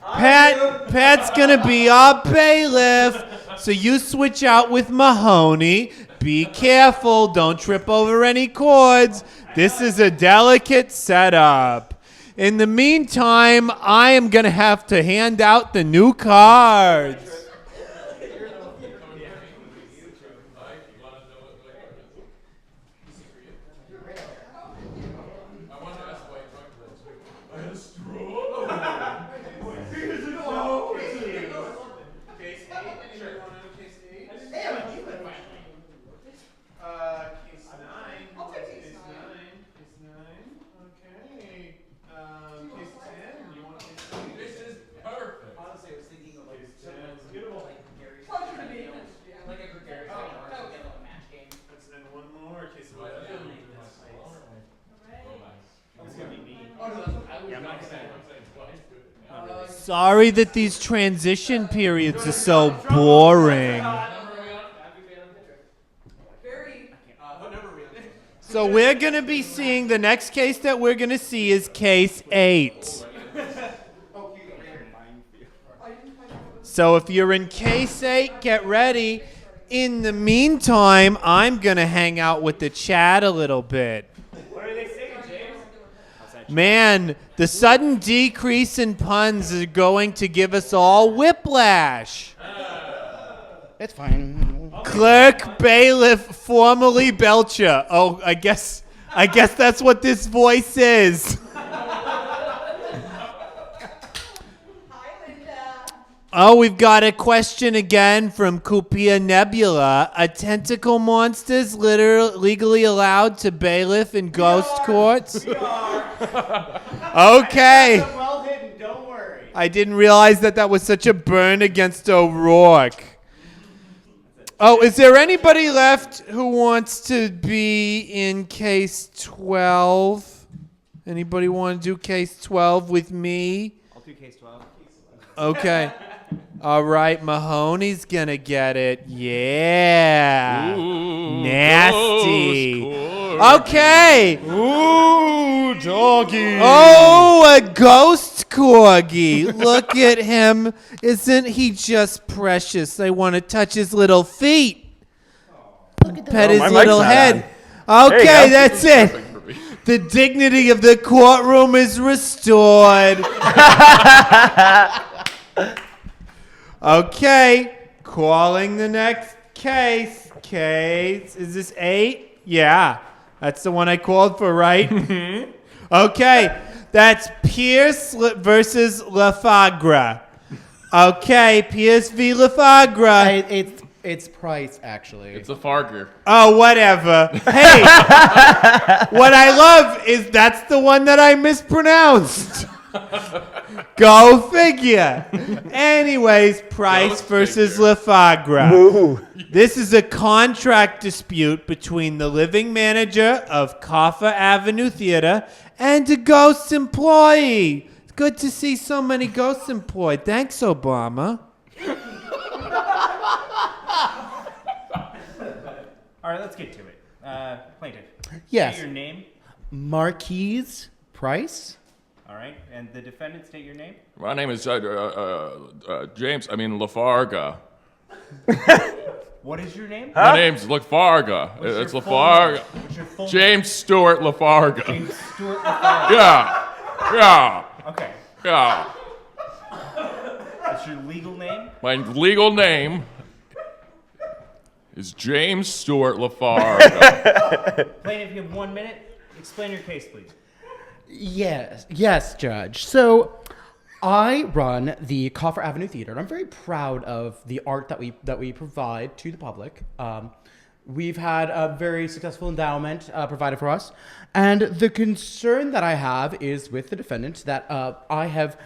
Pat's gonna be our bailiff. So you switch out with Mahoney. Be careful, don't trip over any cords. This is a delicate setup. In the meantime, I am gonna have to hand out the new cards. Sorry that these transition periods are so boring. So we're going to be seeing, the next case that we're going to see is case 8. So if you're in case 8, get ready. In the meantime, I'm going to hang out with the chat a little bit. What are they saying, James? Man, the sudden decrease in puns is going to give us all whiplash. It's fine. Clerk, bailiff, formerly Belcher. Oh, I guess that's what this voice is. Oh, we've got a question again from Cupia Nebula. Are tentacle monsters legally allowed to bailiff in ghost courts? Okay. Well hidden, don't worry. I didn't realize that was such a burn against O'Rourke. Oh, is there anybody left who wants to be in case 12? Anybody want to do case 12 with me? I'll do case 12. Okay. All right, Mahoney's gonna get it. Yeah. Nasty. Okay. Ooh, doggy. Oh, a ghost corgi. Look at him. Isn't he just precious? I want to touch his little feet. Pet his my little mic's not head. on. There you Okay, go. that's it. The dignity of the courtroom is restored. Okay, calling the next case. Is this 8? Yeah, that's the one I called for, right? Okay, that's Pierce versus Lefarga. Okay, Pierce v. Lefarga. It's Price, actually. It's a Farger. Oh, whatever. Hey, what I love is that's the one that I mispronounced. Go figure. Anyways, Price versus Lefarga. This is a contract dispute between the living manager of Coffer Avenue Theater and a ghost employee. It's good to see so many ghosts employed. Thanks, Obama. All right, let's get to it. Plaintiff. Yes. State your name. Marquise Price. All right, and the defendant, state your name. My name is Lefarga. What is your name? My name's Lefarga. It's your full Lefarga. name? What's your full James Stewart Lefarga. James Stewart Lefarga. Yeah. Okay. Yeah. What's your legal name? My legal name is James Stewart Lefarga. Plaintiff, you have 1 minute. Explain your case, please. Yes, Judge. So, I run the Coffer Avenue Theater, and I'm very proud of the art that we provide to the public. We've had a very successful endowment provided for us, and the concern that I have is with the defendant that I have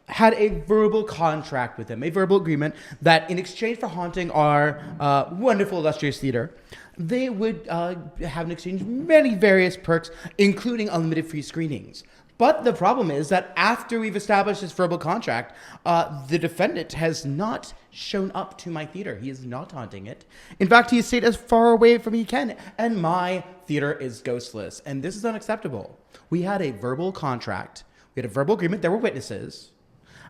had a verbal contract with him, a verbal agreement that in exchange for haunting our wonderful, illustrious theater, they would have in exchange many various perks, including unlimited free screenings. But the problem is that after we've established this verbal contract, the defendant has not shown up to my theater. He is not haunting it. In fact, he has stayed as far away from me as he can, and my theater is ghostless. And this is unacceptable. We had a verbal contract. We had a verbal agreement. There were witnesses.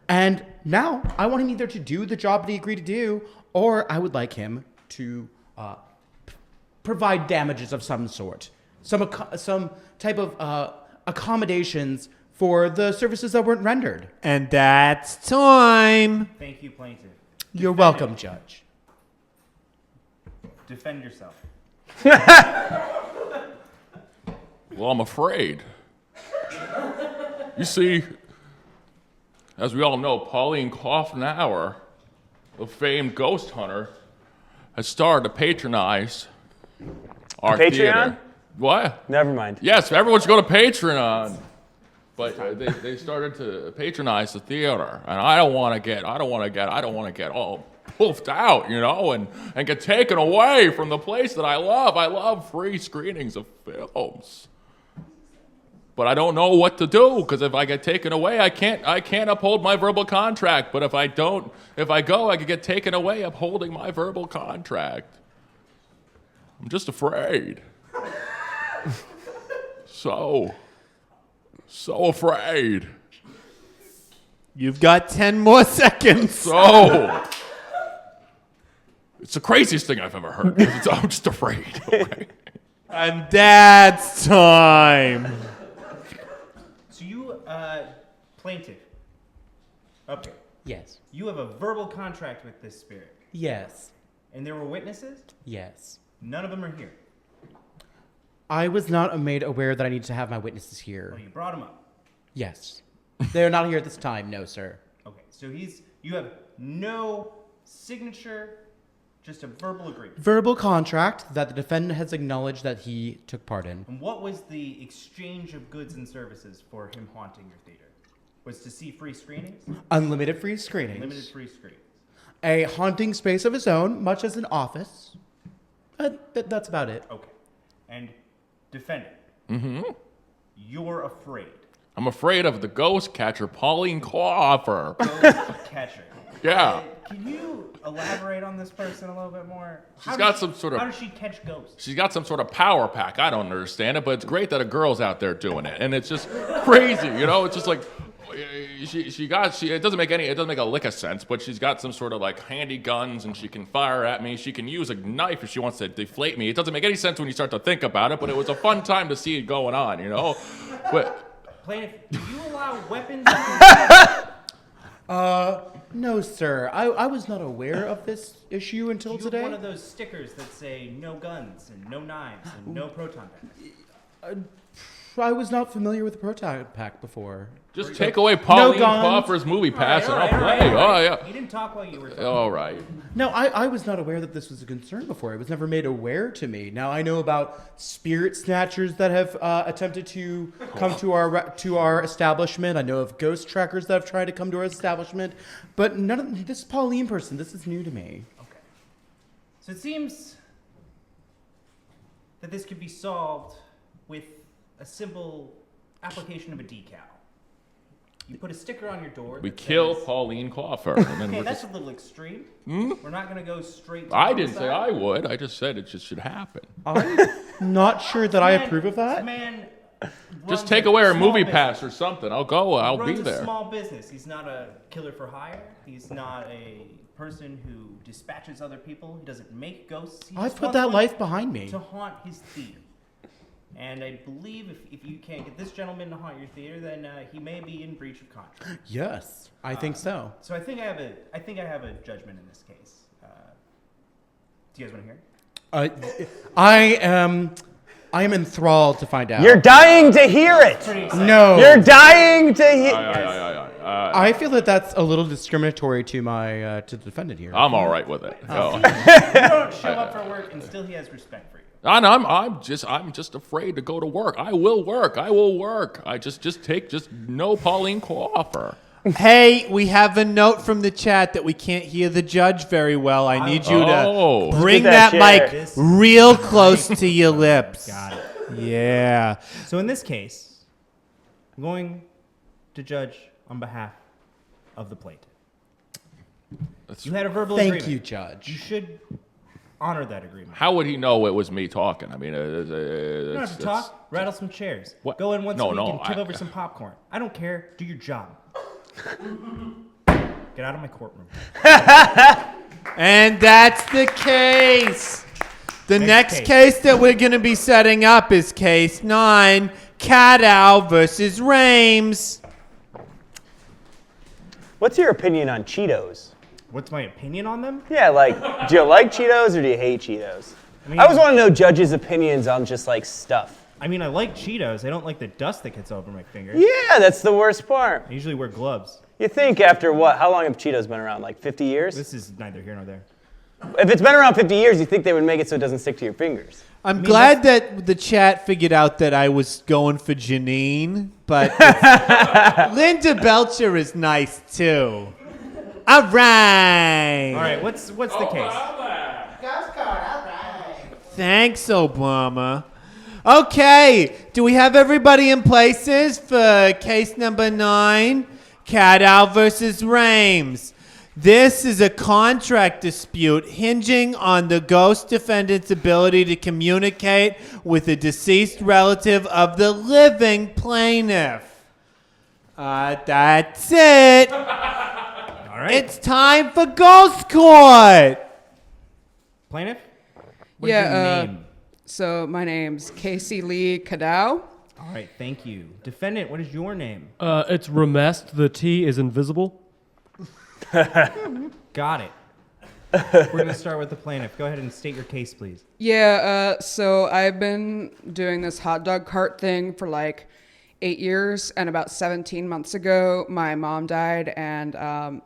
And now I want him either to do the job that he agreed to do, or I would like him to provide damages of some sort, some type of accommodations for the services that weren't rendered. And that's time. Thank you, plaintiff. You're welcome, Judge. Defend yourself. Well, I'm afraid. You see, as we all know, Pauline Kaufenauer, the famed ghost hunter, has started to patronize our Patreon? theater. What? Never mind. Yes, everyone's going to Patreon. But they started to patronize the theater, and I don't want to get all poofed out, you know, and get taken away from the place that I love. I love free screenings of films. But I don't know what to do, because if I get taken away, I can't uphold my verbal contract. But if I go, I could get taken away upholding my verbal contract. I'm just afraid. So afraid. You've got 10 more seconds. So, it's the craziest thing I've ever heard. I'm just afraid. Okay? And that's time. So you, plaintiff, up here. Yes. You have a verbal contract with this spirit. Yes. And there were witnesses? Yes. None of them are here. I was not made aware that I needed to have my witnesses here. Well, you brought them up. Yes. They're not here at this time, no, sir. Okay, so you have no signature, just a verbal agreement. Verbal contract that the defendant has acknowledged that he took part in. And what was the exchange of goods and services for him haunting your theater? Was to see free screenings? Unlimited free screenings. Limited free screenings. a haunting space of his own, much as an office. That's about it. Okay. And defendant, you're afraid. I'm afraid of the ghost catcher, Pauline Coffer. Ghost catcher. Yeah. Can you elaborate on this person a little bit more? She's got some sort of... How does she catch ghosts? She's got some sort of power pack. I don't understand it, but it's great that a girl's out there doing it. And it's just crazy, you know? It's just like... It doesn't make a lick of sense, but she's got some sort of like handy guns and she can fire at me. She can use a knife if she wants to deflate me. It doesn't make any sense when you start to think about it, but it was a fun time to see it going on, you know? But Plaintiff, do you allow weapons? No, sir. I was not aware of this issue until Do you today. have one of those stickers that say no guns and no knives and no proton packs? I was not familiar with the proton pack before. just take away Pauline guns. Coffer's movie pass and I'll play. Oh, yeah. You didn't talk while you were talking. All right. No, I was not aware that this was a concern before. It was never made aware to me. Now I know about spirit snatchers that have attempted to come to our establishment. I know of ghost trackers that have tried to come to our establishment, but none of this Pauline person. This is new to me. Okay. So it seems that this could be solved with a simple application of a decal. You put a sticker on your door. We that kill says- Pauline Coffer. And then Okay, we're that's just, a little extreme. Hmm? We're not going to go straight to I didn't say I homicide. would. I just said it just should happen. I'm not sure that I approve of that. This man Just runs take a away her small movie business. pass or something. I'll go. I'll He be runs there. a small business. He's not a killer for hire. He's not a person who dispatches other people. He doesn't make ghosts. He I've just put wants that one life behind me. to haunt his theater. And I believe if you can't get this gentleman to haunt your theater, then he may be in breach of contract. Yes, I think so. So I think I have a judgment in this case. Do you guys want to hear it? I am enthralled to find out. You're dying to hear it. No. You're dying to hear. I feel that that's a little discriminatory to my to the defendant here. I'm all right with it. Oh. You don't show up for work, and still he has respect for you. I'm just afraid to go to work. I will work. I just no Pauline Coffer. Hey, we have a note from the chat that we can't hear the judge very well. I need you to bring Get that that mic chair. real close to your lips. Got it. Yeah. So in this case, I'm going to judge on behalf of the plaintiff. You had a verbal Thank agreement. you, Judge. You should honor that agreement. How would he know it was me talking? I mean, You don't have to talk. Rattle some chairs. What? Go in once No, a week no, and tip I- over some popcorn. I don't care. Do your job. Get out of my courtroom. And that's the case. The Next next case that we're going to be setting up is case 9, Catal versus Rames. What's your opinion on Cheetos? What's my opinion on them? Yeah, like, do you like Cheetos or do you hate Cheetos? I mean- I always want to know judges' opinions on just like stuff. I mean, I like Cheetos. I don't like the dust that gets over my fingers. Yeah, that's the worst part. I usually wear gloves. You think after what? How long have Cheetos been around? Like 50 years? This is neither here nor there. If it's been around 50 years, you think they would make it so it doesn't stick to your fingers. I'm glad that the chat figured out that I was going for Janine, but Linda Belcher is nice too. All right. All right, what's the case? Thanks, Obama. Okay, do we have everybody in places for case number 9, Catal versus Rames? This is a contract dispute hinging on the ghost defendant's ability to communicate with a deceased relative of the living plaintiff. That's it. All right. It's time for Ghost Court. Plaintiff? What's your name? So my name's Casey Lee Cadow. All right, thank you. Defendant, what is your name? It's Ramest. The T is invisible. Got it. We're going to start with the plaintiff. Go ahead and state your case, please. Yeah, so I've been doing this hot dog cart thing for like 8 years, and about 17 months ago, my mom died, and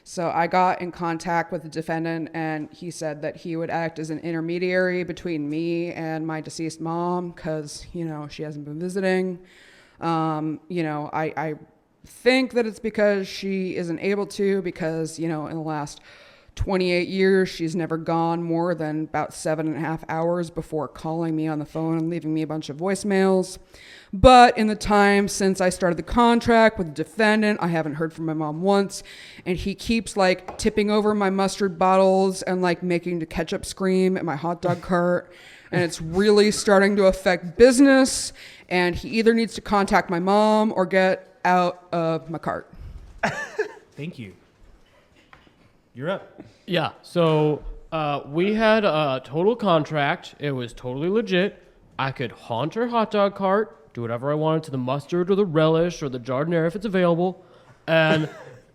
so I got in contact with the defendant, and he said that he would act as an intermediary between me and my deceased mom, because, you know, she hasn't been visiting. You know, I think that it's because she isn't able to, because, you know, in the last 28 years, she's never gone more than about 7.5 hours before calling me on the phone and leaving me a bunch of voicemails. But in the time since I started the contract with the defendant, I haven't heard from my mom once, and he keeps like tipping over my mustard bottles and like making the ketchup scream at my hot dog cart, and it's really starting to affect business, and he either needs to contact my mom or get out of my cart. Thank you. You're up. Yeah, so we had a total contract. It was totally legit. I could haunt her hot dog cart, do whatever I wanted to the mustard or the relish or the jardiniere if it's available. And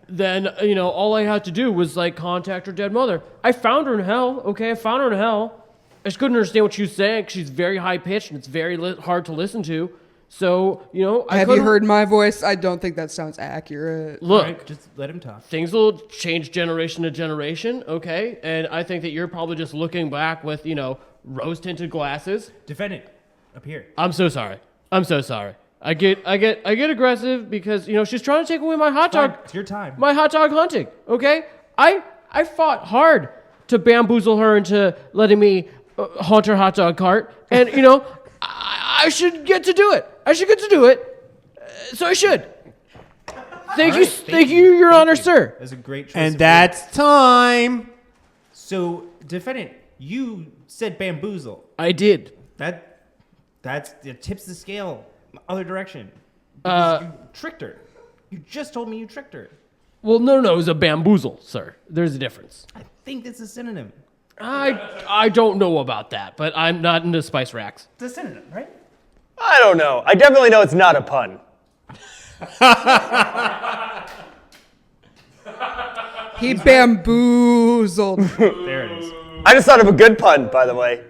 then, all I had to do was, like, contact her dead mother. I found her in hell, okay? I found her in hell. I just couldn't understand what she was saying 'cause she's very high-pitched and it's very hard to listen to. So, Have you heard my voice? I don't think that sounds accurate. Look, Right, just let him talk. things will change generation to generation, okay? And I think that you're probably just looking back with, rose-tinted glasses. Defendant, up here. I'm so sorry. I'm so sorry. I get aggressive because, she's trying to take away my hot dog. It's your time. My hot dog hunting, okay? I fought hard to bamboozle her into letting me haunt her hot dog cart. And, I should get to do it. So I should. Thank you, Your Honor, sir. That's a great choice. And of that's words. time. So, defendant, you said bamboozle. I did. That tips the scale other direction. Because you tricked her. You just told me you tricked her. Well, no, it was a bamboozle, sir. There's a difference. I think that's a synonym. I don't know about that, but I'm not into spice racks. It's a synonym, right? I don't know. I definitely know it's not a pun. He bamboozled. There it is. I just thought of a good pun, by the way.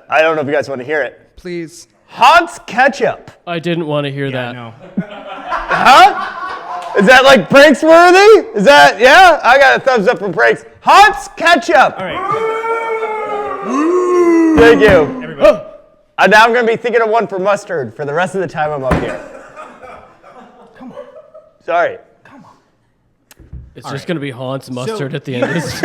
I don't know if you guys want to hear it. Please. Haunts ketchup. I didn't want to hear that. No. Huh? Is that like pranks worthy? Is that, yeah? I got a thumbs up for pranks. Haunts ketchup. All right. Thank you. Everybody. Now I'm going to be thinking of one for mustard for the rest of the time I'm up here. Come on. Sorry. Come on. It's just going to be Haunts mustard So at the end of this.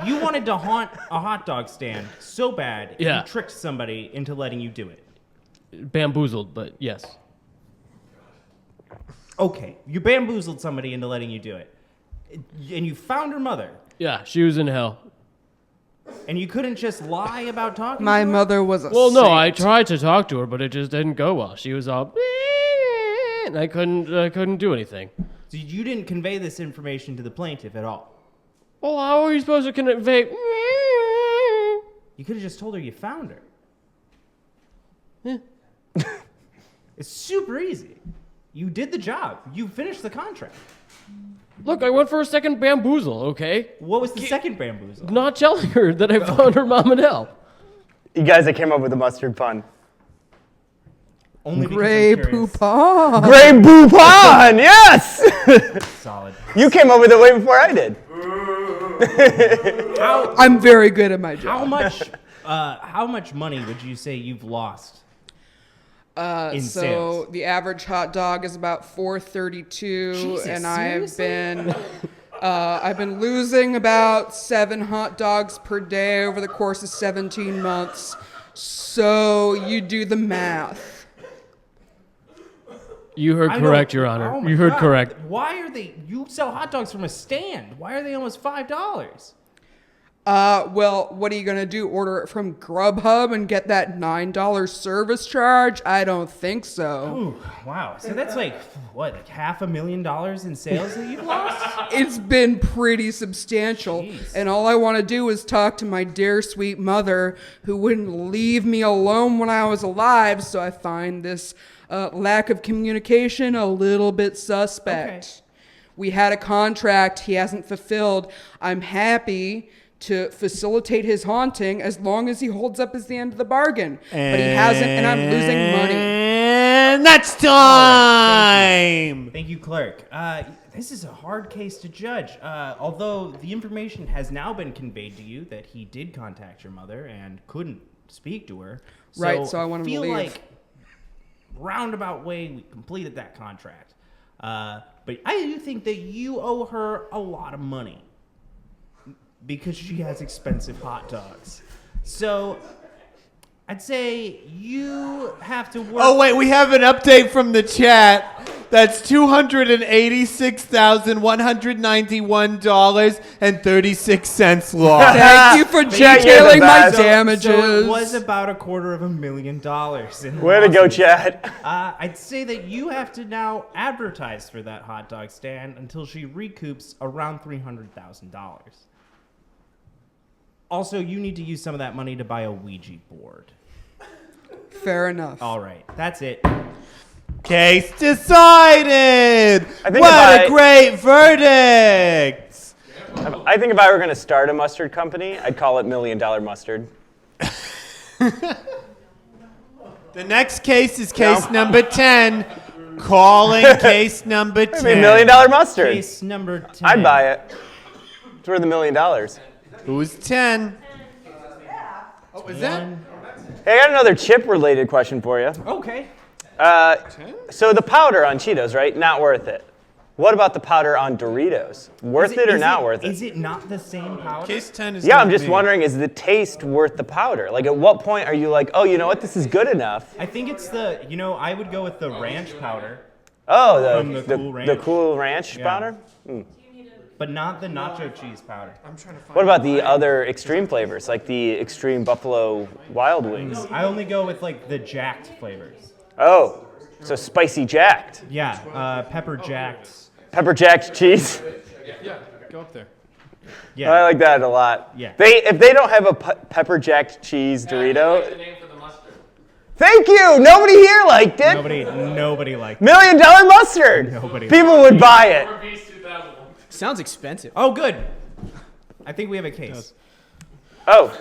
You wanted to haunt a hot dog stand so bad, Yeah. you tricked somebody into letting you do it. Bamboozled, but yes. Okay, you bamboozled somebody into letting you do it. And you found her mother. Yeah, she was in hell. And you couldn't just lie about talking My to her? mother was a Well, no, saint. I tried to talk to her, but it just didn't go well. She was all, and I couldn't do anything. So you didn't convey this information to the plaintiff at all? Well, how are you supposed to convey? You could have just told her you found her. It's super easy. You did the job. You finished the contract. Look, I went for a second bamboozle, okay? What was the second bamboozle? Not telling her that I found her mom and L. You guys that came up with the mustard pun. Only because Grey I'm curious. Poupon. Grey Poupon, yes! Solid. You came up with it way before I did. I'm very good at my job. How much money would you say you've lost? In So sales? the average hot dog is about $4.32, Jesus, and seriously? I've been losing about 7 hot dogs per day over the course of 17 months. So you do the math. You heard I correct, don't- Your Honor. Oh my You heard God. correct. Why are they? You sell hot dogs from a stand. Why are they almost $5? Well, what are you gonna do? Order it from Grubhub and get that $9 service charge? I don't think so. Ooh, wow. So that's like $500,000 in sales that you've lost? It's been pretty substantial. Jeez. And all I want to do is talk to my dear sweet mother who wouldn't leave me alone when I was alive. So I find this lack of communication a little bit suspect. Okay. We had a contract he hasn't fulfilled. I'm happy to facilitate his haunting as long as he holds up as the end of the bargain. But he hasn't, and I'm losing money. And that's time. Thank you, clerk. This is a hard case to judge. Although the information has now been conveyed to you that he did contact your mother and couldn't speak to her. Right, so I want him to feel leave. like roundabout way we completed that contract. But I do think that you owe her a lot of money. because she has expensive hot dogs. So I'd say you have to work. Oh, wait, we have an update from the chat. That's $286,191.36 lost. Thank you for detailing my damages. So it was about $250,000. Way to go, Chad. I'd say that you have to now advertise for that hot dog stand until she recoups around $300,000. Also, you need to use some of that money to buy a Ouija board. Fair enough. All right, that's it. Case decided. I think What a great verdict. I think if I were going to start a mustard company, I'd call it $1 Million Mustard. The next case is case number 10. Calling case number 10. Maybe $1 Million Mustard. Case number 10. I'd buy it. It's worth $1 million. Who's 10? Oh, is that? Hey, I got another chip-related question for you. Okay. So the powder on Cheetos, right? Not worth it. What about the powder on Doritos? Worth it or not worth it? Is it not the same powder? Case 10 is Yeah, I'm just wondering, is the taste worth the powder? Like, at what point are you like, oh, you know what, this is good enough? I think it's the, I would go with the ranch powder. Oh, From the Cool Ranch. the Cool Ranch Yeah. powder? Mm. But not the nacho cheese powder. I'm trying to find What about the other extreme flavors, like the extreme Buffalo Wild Wings? I only go with like the jacked flavors. Oh, so spicy jacked. Yeah, pepper jacked. Pepper jacked cheese. Yeah, go up there. Yeah. I like that a lot. Yeah. If they don't have a pepper jacked cheese Dorito. The name for the mustard. Thank you. Nobody here liked it. Nobody liked it. $1 Million Mustard. Nobody. People would buy it. Sounds expensive. Oh, good. I think we have a case. Oh,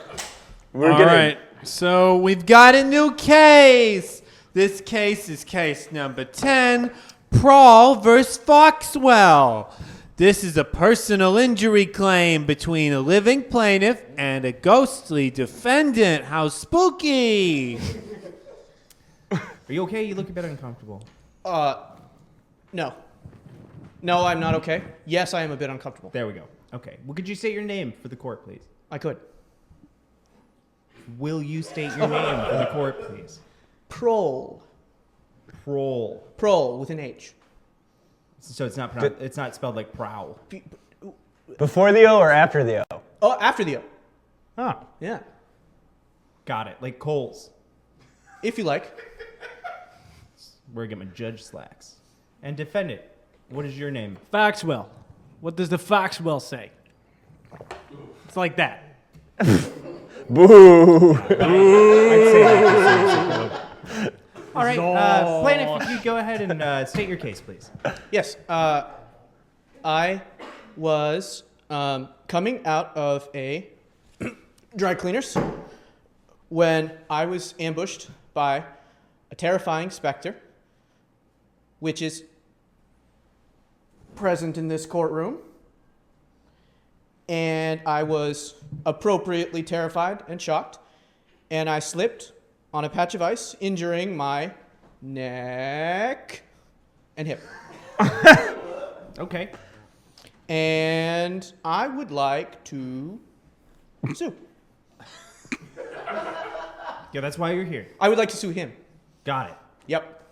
we're All gonna. right, so we've got a new case. This case is case number 10, Prawl versus Foxwell. This is a personal injury claim between a living plaintiff and a ghostly defendant. How spooky! Are you okay? You look a bit uncomfortable. No. No, I'm not okay. Yes, I am a bit uncomfortable. There we go. Okay. Well, could you state your name for the court, please? I could. Will you state your name for the court, please? Prawl. Prawl. Prawl with an H. So it's not it's not spelled like prowl. Before the O or after the O? Oh, after the O. Oh. Yeah. Got it. Like Coles. If you like. Where I get my judge slacks. And defendant, what is your name? Foxwell. What does the Foxwell say? It's like that. Boo. All right, plaintiff, if you go ahead and state your case, please. Yes. I was coming out of a dry cleaners when I was ambushed by a terrifying specter, which is present in this courtroom. And I was appropriately terrified and shocked. And I slipped on a patch of ice, injuring my neck and hip. Okay. And I would like to sue. Yeah, that's why you're here. I would like to sue him. Got it. Yep.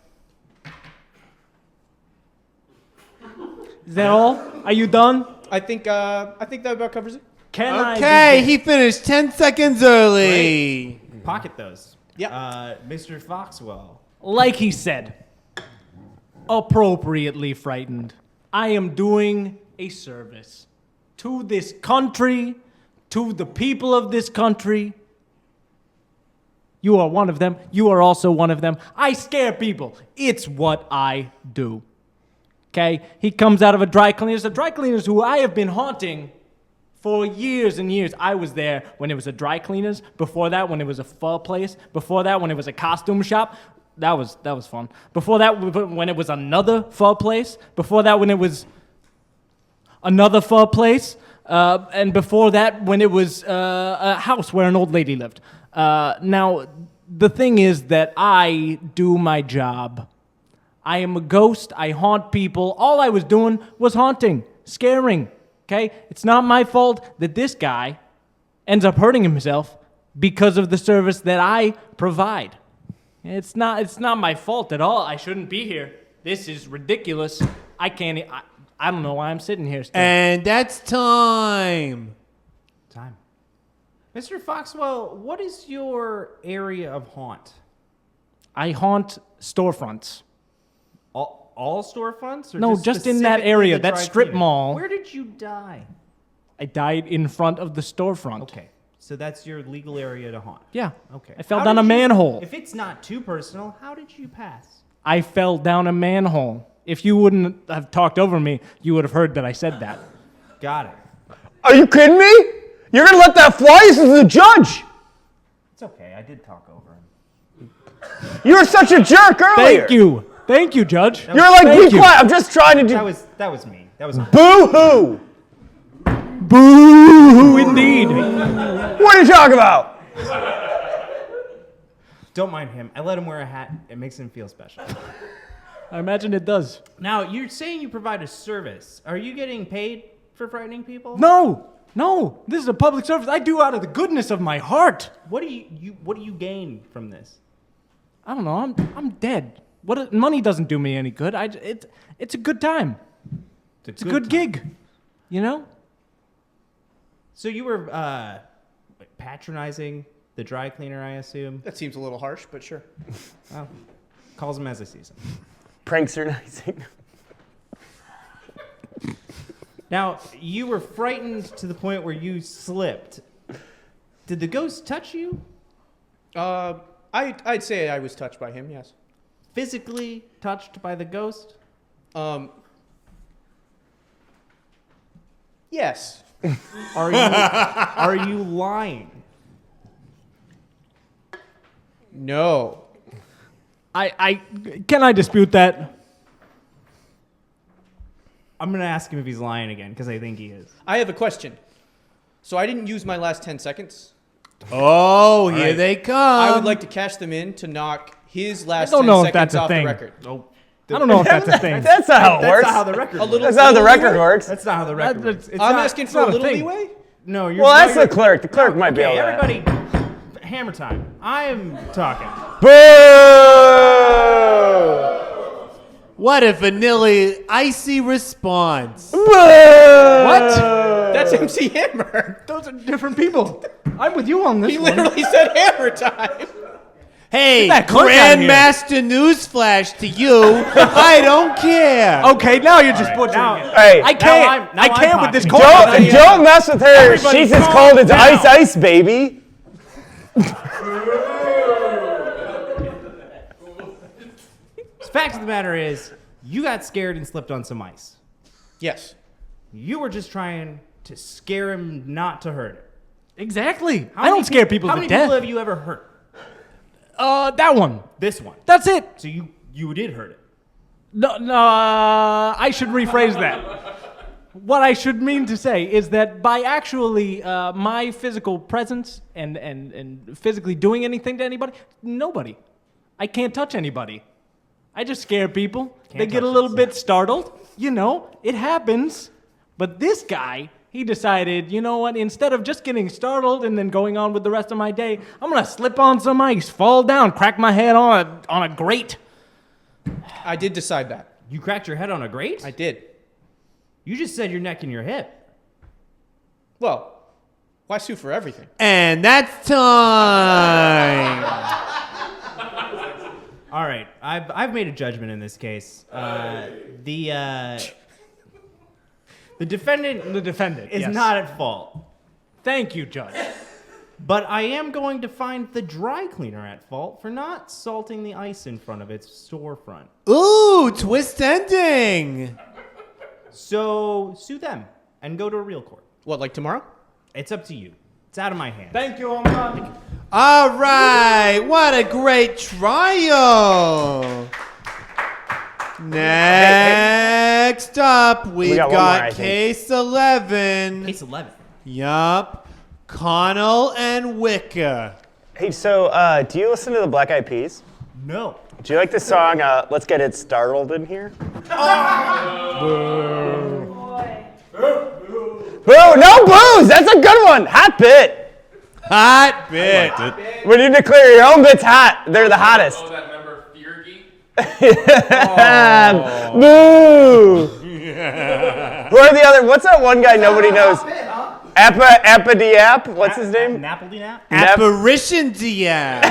Is that all? Are you done? I think that about covers it. Okay, he finished 10 seconds early. Great. Pocket those. Yeah. Mr. Foxwell. Like he said, appropriately frightened. I am doing a service to this country, to the people of this country. You are one of them. You are also one of them. I scare people. It's what I do. Okay? He comes out of a dry cleaners. The dry cleaners who I have been haunting for years and years. I was there when it was a dry cleaners. Before that, when it was a pho place. Before that, when it was a costume shop. That was fun. Before that, when it was another pho place. Before that, when it was another pho place. And before that, when it was a house where an old lady lived. Now, the thing is that I do my job. I am a ghost. I haunt people. All I was doing was haunting, scaring. Okay? It's not my fault that this guy ends up hurting himself because of the service that I provide. It's not my fault at all. I shouldn't be here. This is ridiculous. I don't know why I'm sitting here still. And that's time. Time. Mr. Foxwell, what is your area of haunt? I haunt storefronts. All storefronts? Or No, just in that specifically area, the that dry strip cleaner? mall. Where did you die? I died in front of the storefront. Okay, so that's your legal area to haunt. Yeah. Okay. I fell How down a did you- manhole. If it's not too personal, how did you pass? I fell down a manhole. If you wouldn't have talked over me, you would have heard that I said that. Got it. Are you kidding me? You're gonna let that fly? This is the judge. It's okay, I did talk over him. You were such a jerk earlier. Thank you, Judge. You're like, be quiet. I'm just trying to do. That was me. That was me. Boo-hoo. Boo-hoo indeed. What are you talking about? Don't mind him. I let him wear a hat. It makes him feel special. I imagine it does. Now, you're saying you provide a service. Are you getting paid for frightening people? No. This is a public service. I do out of the goodness of my heart. What do you gain from this? I don't know. I'm dead. Money doesn't do me any good. It's a good time. It's a good gig. You know? So you were patronizing the dry cleaner, I assume? That seems a little harsh, but sure. Well, calls him as I sees him. Pranksternizing. Now, you were frightened to the point where you slipped. Did the ghost touch you? I'd say I was touched by him, yes. Physically touched by the ghost? Yes. Are you lying? No. Can I dispute that? I'm going to ask him if he's lying again, because I think he is. I have a question. So I didn't use my last 10 seconds. Oh, here they come. I would like to cash them in to knock his last 10 seconds off the record. Nope. I don't know if that's a thing. That's not how it works. That's not how the record works. That's not how the record works. That's not how the record works. I'm asking for a little leeway? No, you're... Well, that's the clerk. The clerk might be able to. Everybody, hammer time. I am talking. Boo! What a vanilla icy response. What? That's MC Hammer. Those are different people. I'm with you on this He one. literally said hammer time. Hey, that clerk out here. Grandmaster Newsflash to you. I don't care. Okay, now you're just butchering it. Hey, I can't with this court. don't mess with her. She's just cold as ice, baby. Fact of the matter is, you got scared and slipped on some ice. Yes. You were just trying to scare him not to hurt him. Exactly. I don't scare people How to many death. people have you ever hurt? That one. This one. That's it. So you did hurt it. No, I should rephrase that. What I should mean to say is that by actually my physical presence and physically doing anything to anybody, nobody. I can't touch anybody. I just scare people. They get a little bit startled. You know, it happens. But this guy, he decided, you know what, instead of just getting startled and then going on with the rest of my day, I'm going to slip on some ice, fall down, crack my head on a grate. I did decide that. You cracked your head on a grate? I did. You just said your neck and your hip. Well, why sue for everything? And that's time. All right, I've made a judgment in this case. The defendant is yes. not at fault. Thank you, Judge. But I am going to find the dry cleaner at fault for not salting the ice in front of its storefront. Ooh, twist ending. So sue them and go to a real court. What, like tomorrow? It's up to you. It's out of my hands. Thank you, Mangani. All right, what a great trial. Next up, we've got one got more, I think. case 11. Case 11. Yup. Connell and Wicker. Hey, so do you listen to the Black Eyed Peas? No. Do you like the song Let's Get It Startled in here? Boo! No boos! That's a good one! Hot bit! Hot bit. When you declare your own bits hot, they're the hottest. Oh, that member Feargy? Boo! Who are the other? What's that one guy nobody knows? Appa What's his name? Nappledy-nap? Apparition Diab.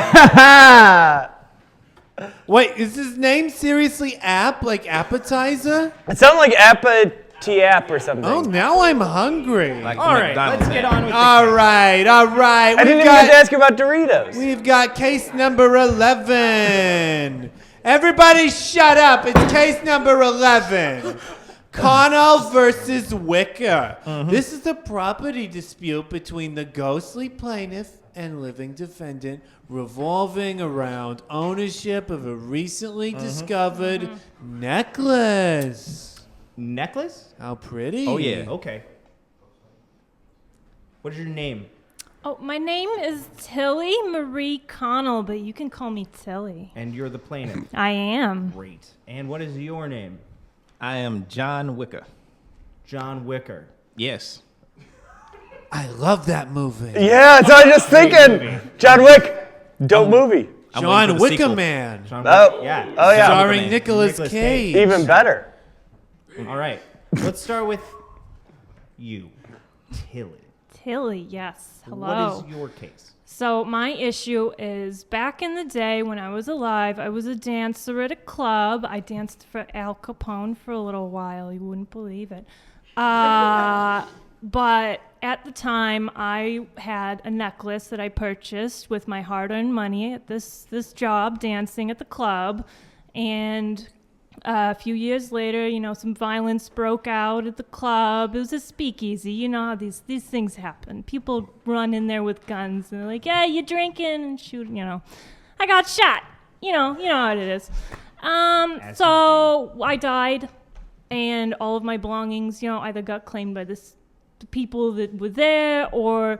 Wait, is his name seriously App? Like appetizer? It sounded like Appa-Tiap or something. Oh, now I'm hungry. Like All right, let's get on with the All right. I didn't even get to ask you about Doritos. We've got case number 11. Everybody shut up. It's case number 11. Connell versus Wicker. This is a property dispute between the ghostly plaintiff and living defendant revolving around ownership of a recently discovered necklace. Necklace? How pretty. Oh, yeah. Okay. What is your name? Oh, my name is Tilly Marie Connell, but you can call me Tilly. And you're the plaintiff. I am. Great. And what is your name? I am John Wicker. John Wicker. Yes. I love that movie. Yeah, that's what I was just thinking. John Wick, dope movie. John Wicker Man. Yeah. Oh, yeah. Starring Nicolas Cage. Even better. All right. Let's start with you, Tilly. Tilly, yes. Hello. What is your case? So my issue is back in the day when I was alive, I was a dancer at a club. I danced for Al Capone for a little while. You wouldn't believe it. But at the time, I had a necklace that I purchased with my hard-earned money at this job dancing at the club. And a few years later, some violence broke out at the club. It was a speakeasy. You know how these things happen. People run in there with guns and they're like, "Yeah, you're drinking," and shoot. I got shot. You know how it is. So I died, and all of my belongings, either got claimed by the people that were there, or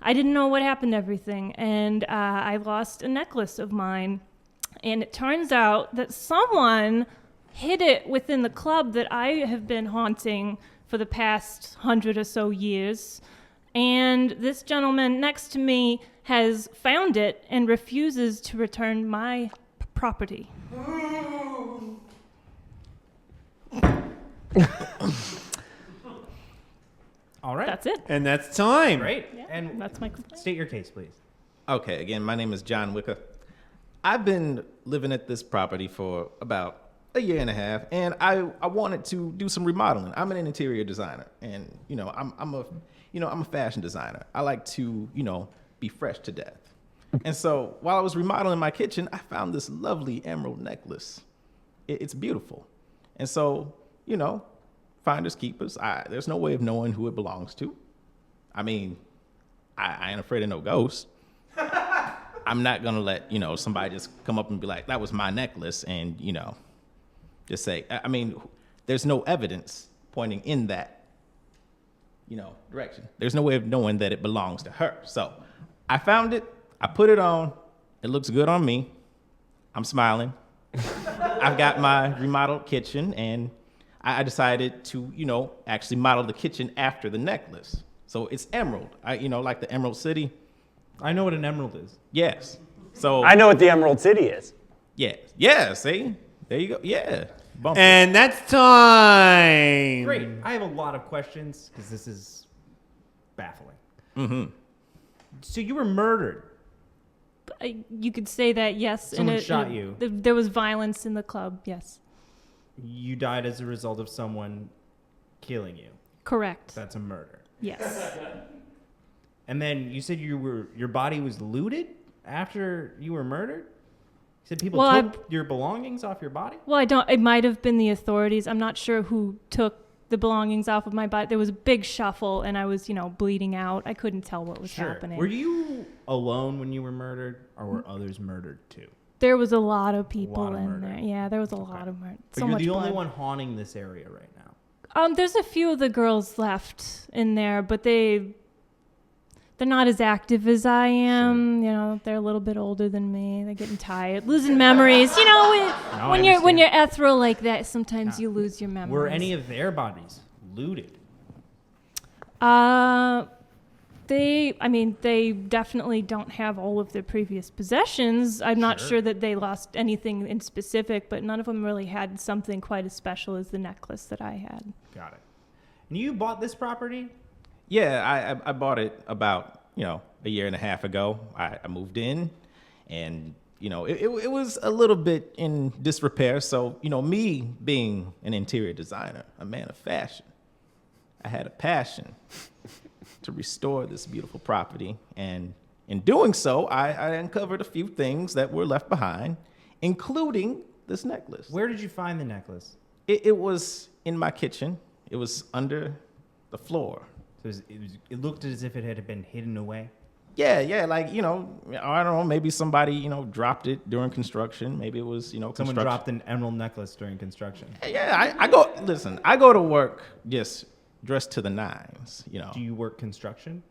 I didn't know what happened to everything, and I lost a necklace of mine. And it turns out that someone hid it within the club that I have been haunting for the past 100 or so years. And this gentleman next to me has found it and refuses to return my property. All right. That's it. And that's time. Great. Yeah, And that's my complaint. state your case, please. Okay, again, my name is John Wicker. I've been living at this property for about a year and a half, and I wanted to do some remodeling. I'm an interior designer, and I'm a fashion designer. I like to be fresh to death. And so while I was remodeling my kitchen, I found this lovely emerald necklace. It's beautiful, and so finders keepers. There's no way of knowing who it belongs to. I mean, I ain't afraid of no ghosts. I'm not gonna let somebody just come up and be like, "That was my necklace," and just say. I mean, there's no evidence pointing in that direction. There's no way of knowing that it belongs to her. So I found it. I put it on. It looks good on me. I'm smiling. I've got my remodeled kitchen, and I decided to actually model the kitchen after the necklace. So it's emerald. Like the Emerald City. I know what an emerald is. Yes. So I know what the Emerald City is. Yeah. Yeah. See, there you go. Yeah. Bump And that's time. Great. I have a lot of questions because this is baffling. Mm-hmm. So you were murdered. You could say that, yes. Someone shot you. There was violence in the club, yes. You died as a result of someone killing you. Correct. That's a murder. Yes. And then you said your body was looted after you were murdered? You said people took your belongings off your body? Well, it might have been the authorities. I'm not sure who took the belongings off of my body. There was a big shuffle, and I was, bleeding out. I couldn't tell what was happening. Were you alone when you were murdered, or were others murdered too? There was a lot of people in there. Yeah, there was a lot of murder. But you're the only one haunting this area right now. There's a few of the girls left in there, but they're not as active as I am. Sure. They're a little bit older than me. They're getting tired, losing memories. When you're ethereal like that, sometimes you lose your memories. Were any of their bodies looted? They definitely don't have all of their previous possessions. I'm not sure that they lost anything in specific, but none of them really had something quite as special as the necklace that I had. Got it. And you bought this property? Yeah, I bought it about, a year and a half ago. I moved in, and, it was a little bit in disrepair. So, me being an interior designer, a man of fashion, I had a passion to restore this beautiful property. And in doing so, I uncovered a few things that were left behind, including this necklace. Where did you find the necklace? It was in my kitchen. It was under the floor. So it looked as if it had been hidden away? Yeah, like, I don't know, maybe somebody, dropped it during construction. Maybe it was, Someone dropped an emerald necklace during construction. Yeah, I go to work just dressed to the nines, Do you work construction?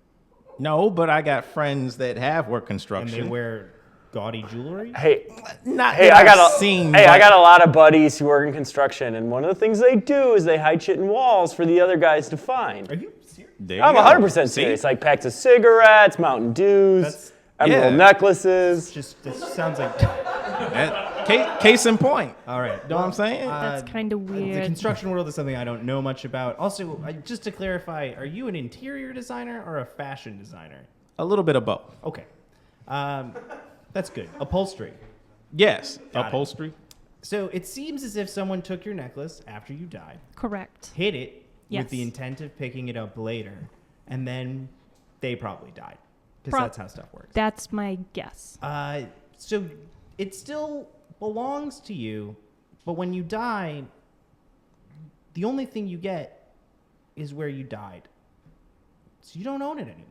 No, but I got friends that have worked construction. And they wear gaudy jewelry? Hey, not hey, that I got I've a seen, hey, but- I got a lot of buddies who work in construction, and one of the things they do is they hide shit in walls for the other guys to find. Are you serious? I'm 100% serious. Like packs of cigarettes, Mountain Dews, emerald necklaces. This sounds like case in point. All right. Know what I'm saying? That's kind of The weird. construction world is something I don't know much about. Also, just to clarify, are you an interior designer or a fashion designer? A little bit of both. Okay. That's good. Upholstery. Yes, Got it. upholstery. So it seems as if someone took your necklace after you died. Correct. Hid it Yes. with the intent of picking it up later, and then they probably died. Because that's how stuff works. That's my guess. So it still belongs to you, but when you die, the only thing you get is where you died. So you don't own it anymore.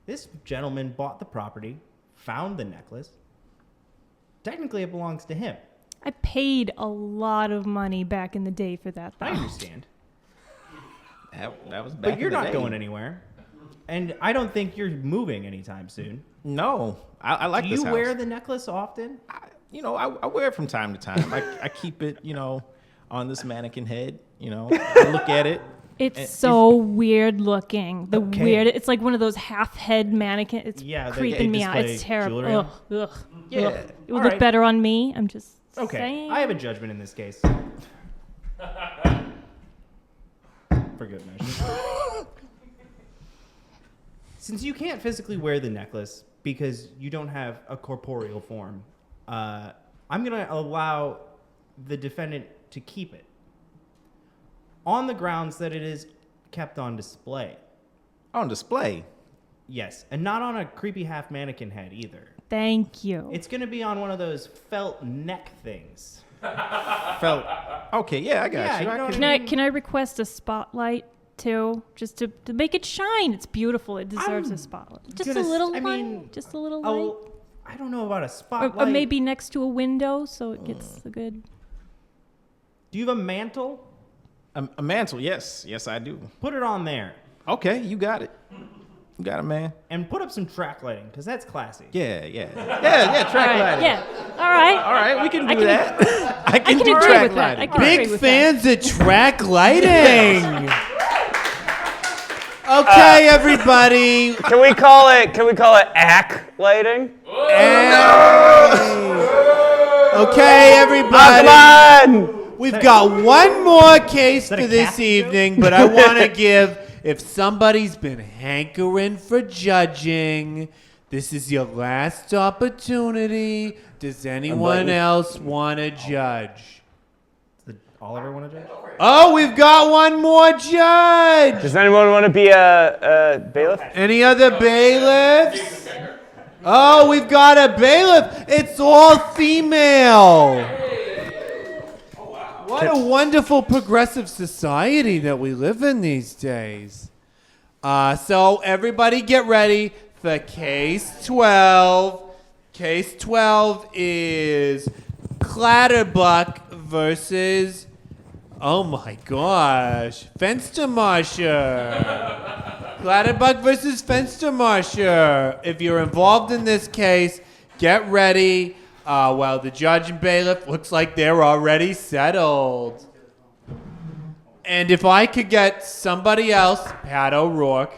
This gentleman bought the property, found the necklace. Technically, it belongs to him. I paid a lot of money back in the day for that, though. I understand. That was back But you're in the not day. going anywhere. And I don't think you're moving anytime soon. No, I like Do this you house. wear the necklace often? I wear it from time to time. I keep it, on this mannequin head. I look at it. It's so weird looking. Okay. It's like one of those half head mannequin. It's Yeah, they creeping me out. display It's terrible. jewelry on? Ugh. Yeah. Ugh. It would All look right. better on me. I'm just Okay. saying. I have a judgment in this case. For good measure. Since you can't physically wear the necklace because you don't have a corporeal form, I'm going to allow the defendant to keep it on the grounds that it is kept on display. On display? Yes, and not on a creepy half mannequin head either. Thank you. It's going to be on one of those felt neck things. Felt. Okay, yeah, I got Yeah, you. you know I can- Can I request a spotlight too, just to make it shine? It's beautiful. It deserves a spotlight. Just a little one. Just a little light. I don't know about a Or spotlight. maybe next to a window so it gets a good. Do you have a mantle? A mantle, yes. Yes, I do. Put it on there. Okay, you got it. You got it, man. And put up some track lighting, because that's classy. Yeah, track All right, lighting. yeah. All right. All right, we can do I can- that. I can do agree track with that. lighting. I can agree Big with fans of track lighting. Okay, everybody. Can we call it ACK lighting? Okay, everybody. Come on! We've got one more case that for a this casting evening, but I want to give, if somebody's been hankering for judging, this is your last opportunity. Does anyone else want to judge? Oliver want to judge? Oh, we've got one more judge. Does anyone want to be a bailiff? Any other bailiffs? Oh, we've got a bailiff. It's all female. What a wonderful progressive society that we live in these days. So everybody get ready for case 12. Case 12 is Clatterbuck versus, oh my gosh, Fenstermacher. Clatterbuck versus Fenstermacher. If you're involved in this case, get ready. Well, the judge and bailiff looks like they're already settled. And if I could get somebody else, Pat O'Rourke,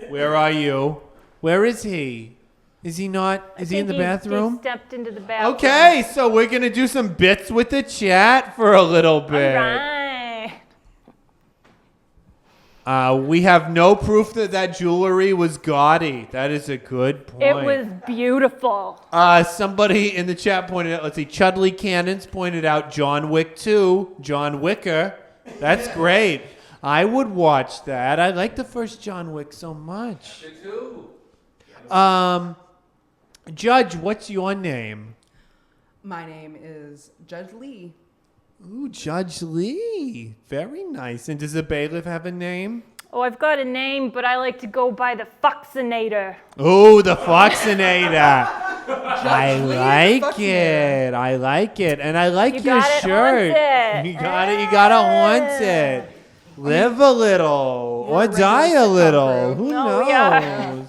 where are you? Where is he? Is he not? Is he in the bathroom? He stepped into the bathroom. Okay, so we're going to do some bits with the chat for a little bit. All right. We have no proof that jewelry was gaudy. That is a good point. It was beautiful. Somebody in the chat pointed out, let's see, Chudley Cannons pointed out John Wick 2, John Wicker. That's great. I would watch that. I like the first John Wick so much. Me too. Judge, what's your name? My name is Judge Lee. Ooh, Judge Lee. Very nice. And does the bailiff have a name? Oh, I've got a name, but I like to go by the Foxinator. Oh, the Foxinator. I like it. I like it. And I like your shirt. You got it. You got to haunt it. Live a little or die a little. Who knows? Yeah.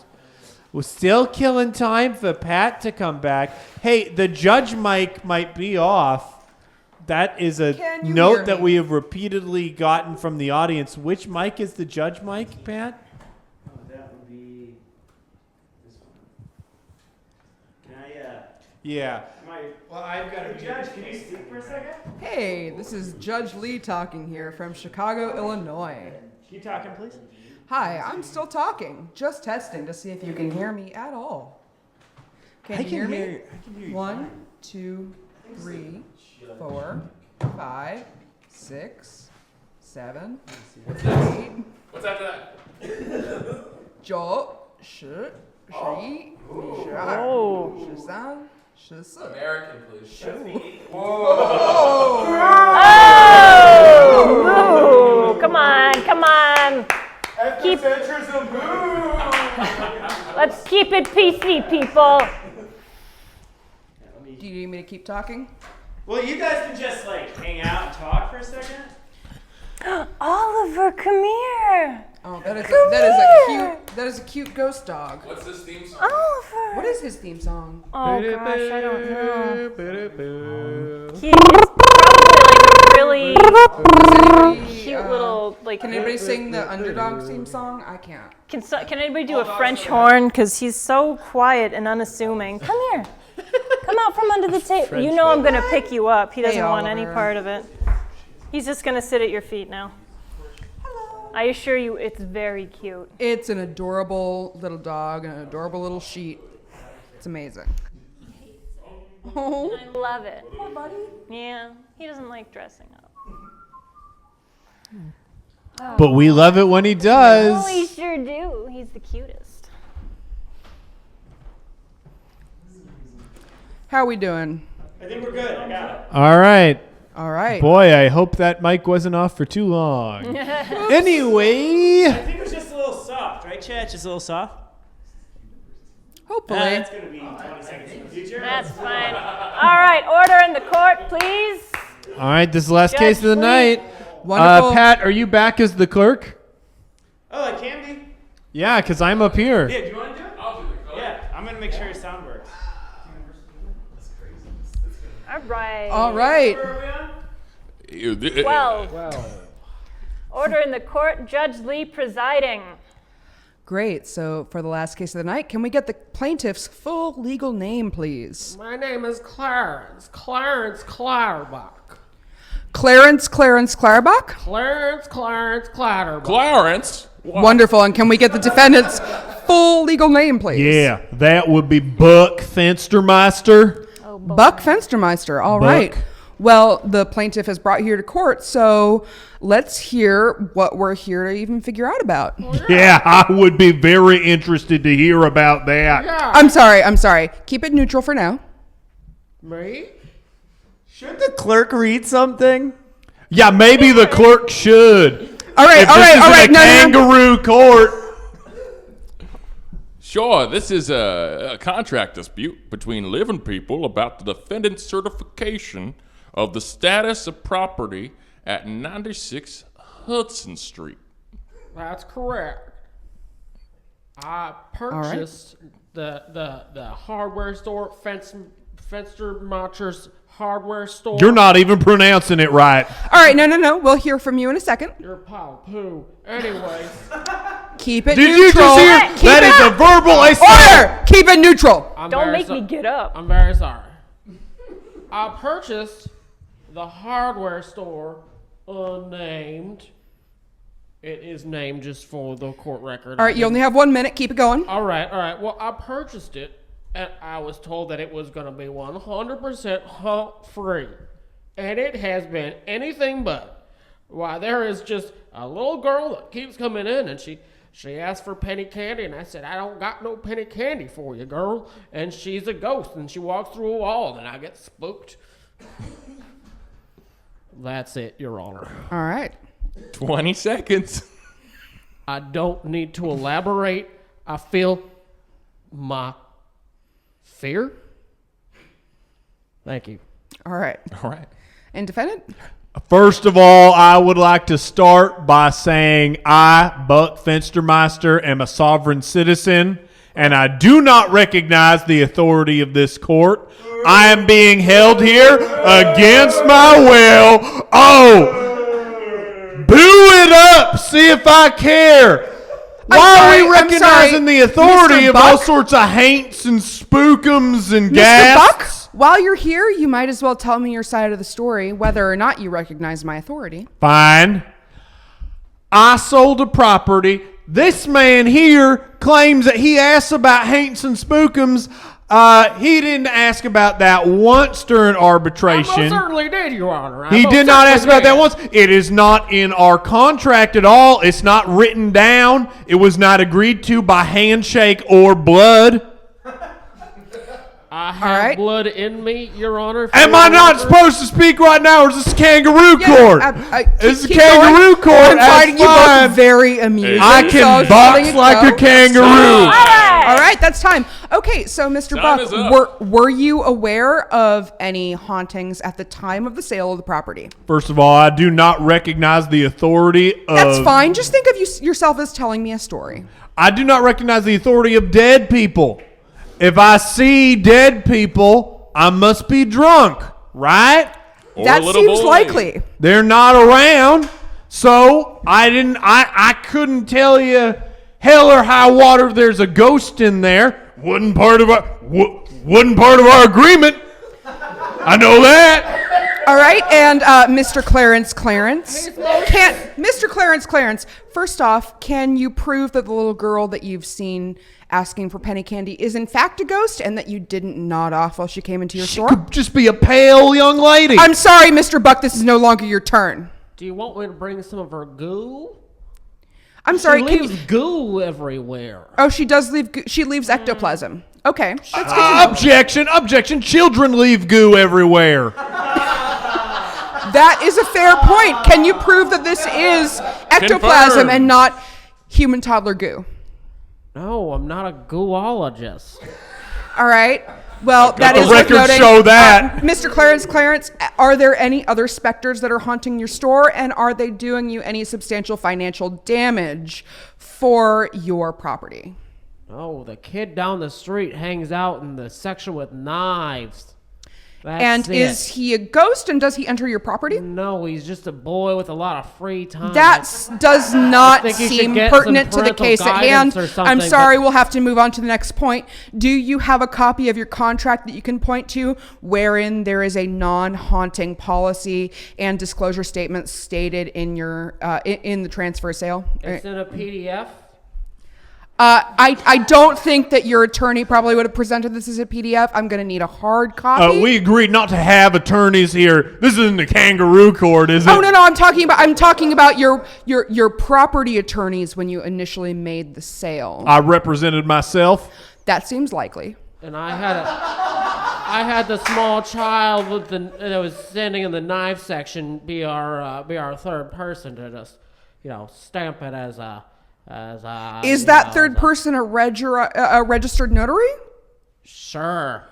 We're still killing time for Pat to come back. Hey, the judge mic might be off. That is a note that we have repeatedly gotten from the audience. Which mic is the judge mic, Pat? Oh, that would be this one. Can I, Yeah. Well, I've got to Judge, can you speak for a second? Hey, this is Judge Lee talking here from Chicago, Illinois. Can you talk in, please? Hi, I'm still talking. Just testing to see if you can hear me at all. Can you hear me? I can hear you. 1, 2, 3, 4, 5, 6, 7, 8. What's after that? 9, 10, 11, 12, 13, 14, American, please. 15. Oh! Come on, come on. Let's keep it PC, people. Do you need me to keep talking? Well, you guys can just like hang out and talk for a second. Oliver, come here. Oh, that is a cute ghost dog. What's this theme song? Oliver. What is his theme song? Oh gosh, I don't know. He's probably like a really cute little like. Can anybody sing the Underdog theme song? I can't. Can anybody do a French horn? Because he's so quiet and unassuming. Come here. Come out from under the table. You know I'm gonna pick you up. He doesn't want any part of it. He's just gonna sit at your feet now. I assure you, it's very cute. It's an adorable little dog and an adorable little sheet. It's amazing. Oh, I love it. Poor buddy. Yeah, he doesn't like dressing up. But we love it when he does. Oh, we sure do. He's the cutest. How are we doing? I think we're good. I got it. All right. All right. Boy, I hope that mic wasn't off for too long. Anyway. I think it was just a little soft, right, Chad? Just a little soft? Hopefully. That's going to be 20 seconds in the future. That's fine. All right, order in the court, please. All right, this is the last Judge case of the Lee. night. Wonderful. Pat, are you back as the clerk? Oh, it can be? Yeah, because I'm up here. Yeah, do you want to do it? I'll do the code. Yeah, I'm going to make sure your sound works. All right. All right. Where are we on? 12. Order in the court, Judge Lee presiding. Great. So for the last case of the night, can we get the plaintiff's full legal name, please? My name is Clarence Clatterbuck. Clarence Clatterbuck? Clarence Clatterbuck. Clarence? Wonderful. And can we get the defendant's full legal name, please? Yeah, that would be Buck Fenstermacher. Buck Fenstermacher. All right. Well, the plaintiff is brought here to court, so let's hear what we're here to even figure out about. Yeah, I would be very interested to hear about that. Yeah. I'm sorry. Keep it neutral for now. Me? Should the clerk read something? Yeah, maybe the clerk should. All right. No. Kangaroo court. Sure, this is a contract dispute between living people about the defendant's certification of the status of property at 96 Hudson Street. That's correct. I purchased the hardware store Fenstermacher's hardware store. You're not even pronouncing it right. All right, no. We'll hear from you in a second. You're a pile of poo. Anyways. Keep it Did neutral. you just hear? Keep That it- is a verbal assault. Order! Keep it neutral. Don't make me get up. I'm very sorry. I purchased the hardware store unnamed. It is named just for the court record. All right, you only have 1 minute. Keep it going. All right. Well, I purchased it, and I was told that it was going to be 100% hump-free. And it has been anything but. Why, there is just a little girl that keeps coming in, and she asked for penny candy, and I said, I don't got no penny candy for you, girl. And she's a ghost, and she walks through a wall, and I get spooked. That's it, Your Honor. All right. 20 seconds. I don't need to elaborate. I feel my fear. Thank you. All right. All right. And defendant? First of all, I would like to start by saying I, Buck Fenstermacher, am a sovereign citizen, and I do not recognize the authority of this court. I am being held here against my will. Oh! Boo it up! See if I care! Why are we recognizing the authority of all sorts of haints and spookums and Mr. gasps? Buck, while you're here, you might as well tell me your side of the story, whether or not you recognize my authority. Fine. I sold a property. This man here claims that he asked about haints and spookums. He didn't ask about that once during arbitration. I most certainly did, Your Honor. He did not ask about that once. It is not in our contract at all. It's not written down. It was not agreed to by handshake or blood. I have blood in me, Your Honor. Am I not supposed to speak right now, or is this kangaroo court? This is kangaroo court. I'm That's finding you fine. both very amusing. I can box like a kangaroo. All right, that's time. Okay, so Mr. Time is Buck, were you aware of any hauntings at the time of the sale of the property? First of all, I do not recognize the authority of... That's fine. Just think of yourself as telling me a story. I do not recognize the authority of dead people. If I see dead people, I must be drunk, right? That seems likely. They're not around, so I couldn't tell you hell or high water there's a ghost in there. Wasn't part of our agreement. I know that. All right, and Mr. Clarence, Mr. Clarence, first off, can you prove that the little girl that you've seen asking for penny candy is in fact a ghost and that you didn't nod off while she came into your store? Could just be a pale young lady. I'm sorry, Mr. Buck, this is no longer your turn. Do you want me to bring some of her goo? I'm sorry, She leaves goo everywhere. Oh, she does leave. She leaves ectoplasm. Okay, that's good to know. Objection! Children leave goo everywhere. That is a fair point. Can you prove that this is ectoplasm and not human toddler goo? No, I'm not a gooologist. All right. Well, that is records worth noting. show that. Mr. Clarence, are there any other specters that are haunting your store, and are they doing you any substantial financial damage for your property? Oh, the kid down the street hangs out in the section with knives. And is he a ghost, and does he enter your property? No, he's just a boy with a lot of free time. That does not seem pertinent to the case at hand. I'm sorry, we'll have to move on to the next point. Do you have a copy of your contract that you can point to wherein there is a non-haunting policy and disclosure statement stated in your in the transfer sale? It's in a PDF. I don't think that your attorney probably would have presented this as a PDF. I'm going to need a hard copy. We agreed not to have attorneys here. This isn't the kangaroo court, is it? Oh no, I'm talking about your property attorneys when you initially made the sale. I represented myself. That seems likely. And I had the small child that was standing in the knife section be our third person to just, stamp it as a. Is that third person a registered notary? Sure.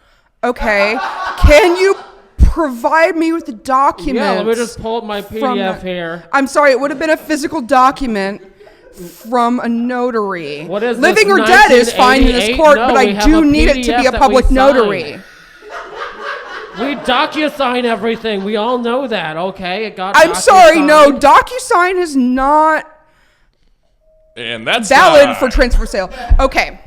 Okay. Can you provide me with the document? Yeah, let me just pull up my PDF here. I'm sorry, it would have been a physical document from a notary. What is Living this, or dead is fine in this court, No, but I do need it to be a public notary. We DocuSign everything. We all know that, okay? It got I'm sorry, no, DocuSign is not And that's valid for transfer sale. Okay.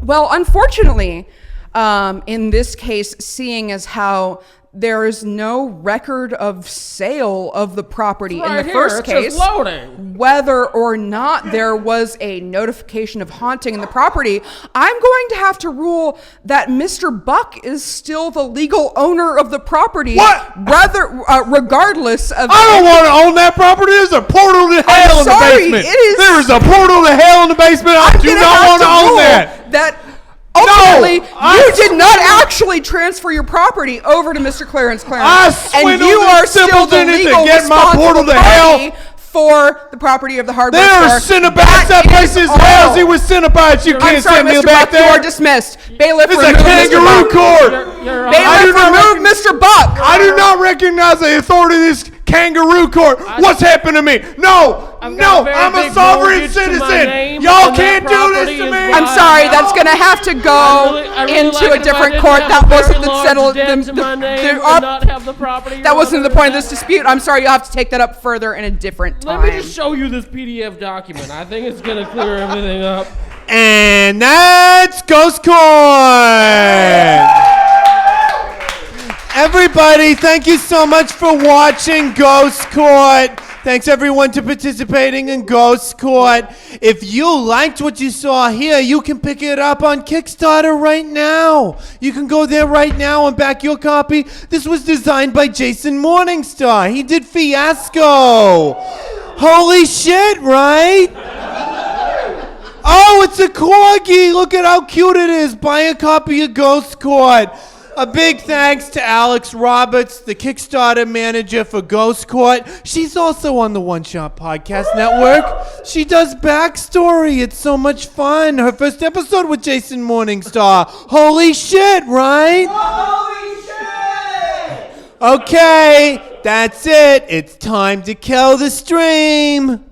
Well, unfortunately, in this case, seeing as how there is no record of sale of the property in the first case, whether or not there was a notification of haunting in the property, I'm going to have to rule that Mr. Buck is still the legal owner of the property. Regardless of. I don't want to own that property. There's a portal to hell in the basement. There is a portal to hell in the basement. I do not want to own that. Ultimately, you did not actually transfer your property over to Mr. Clarence Clarence. And you are still the legal responsible party for the property of the hardware store. There are Cinnabons. That place is lousy with Cinnabons. You can't send me back there. You are dismissed. Bailiff, it's a kangaroo court. Bailiff, remove Mr. Buck. I do not recognize the authority of this kangaroo court. What's happened to me? No, I'm a sovereign citizen. Y'all can't do this to me. I'm sorry, that's going to have to go into a different court. That wasn't the settled. That wasn't the point of this dispute. I'm sorry, you'll have to take that up further in a different time. Let me just show you this PDF document. I think it's going to clear everything up. And that's Ghost Court. Everybody, thank you so much for watching Ghost Court. Thanks everyone to participating in Ghost Court. If you liked what you saw here, you can pick it up on Kickstarter right now. You can go there right now and back your copy. This was designed by Jason Morningstar. He did Fiasco. Holy shit, right? Oh, it's a corgi. Look at how cute it is. Buy a copy of Ghost Court. A big thanks to Alex Roberts, the Kickstarter manager for Ghost Court. She's also on the One Shot Podcast Network. She does Backstory. It's so much fun. Her first episode with Jason Morningstar. Holy shit, right? Holy shit! Okay, that's it. It's time to kill the stream.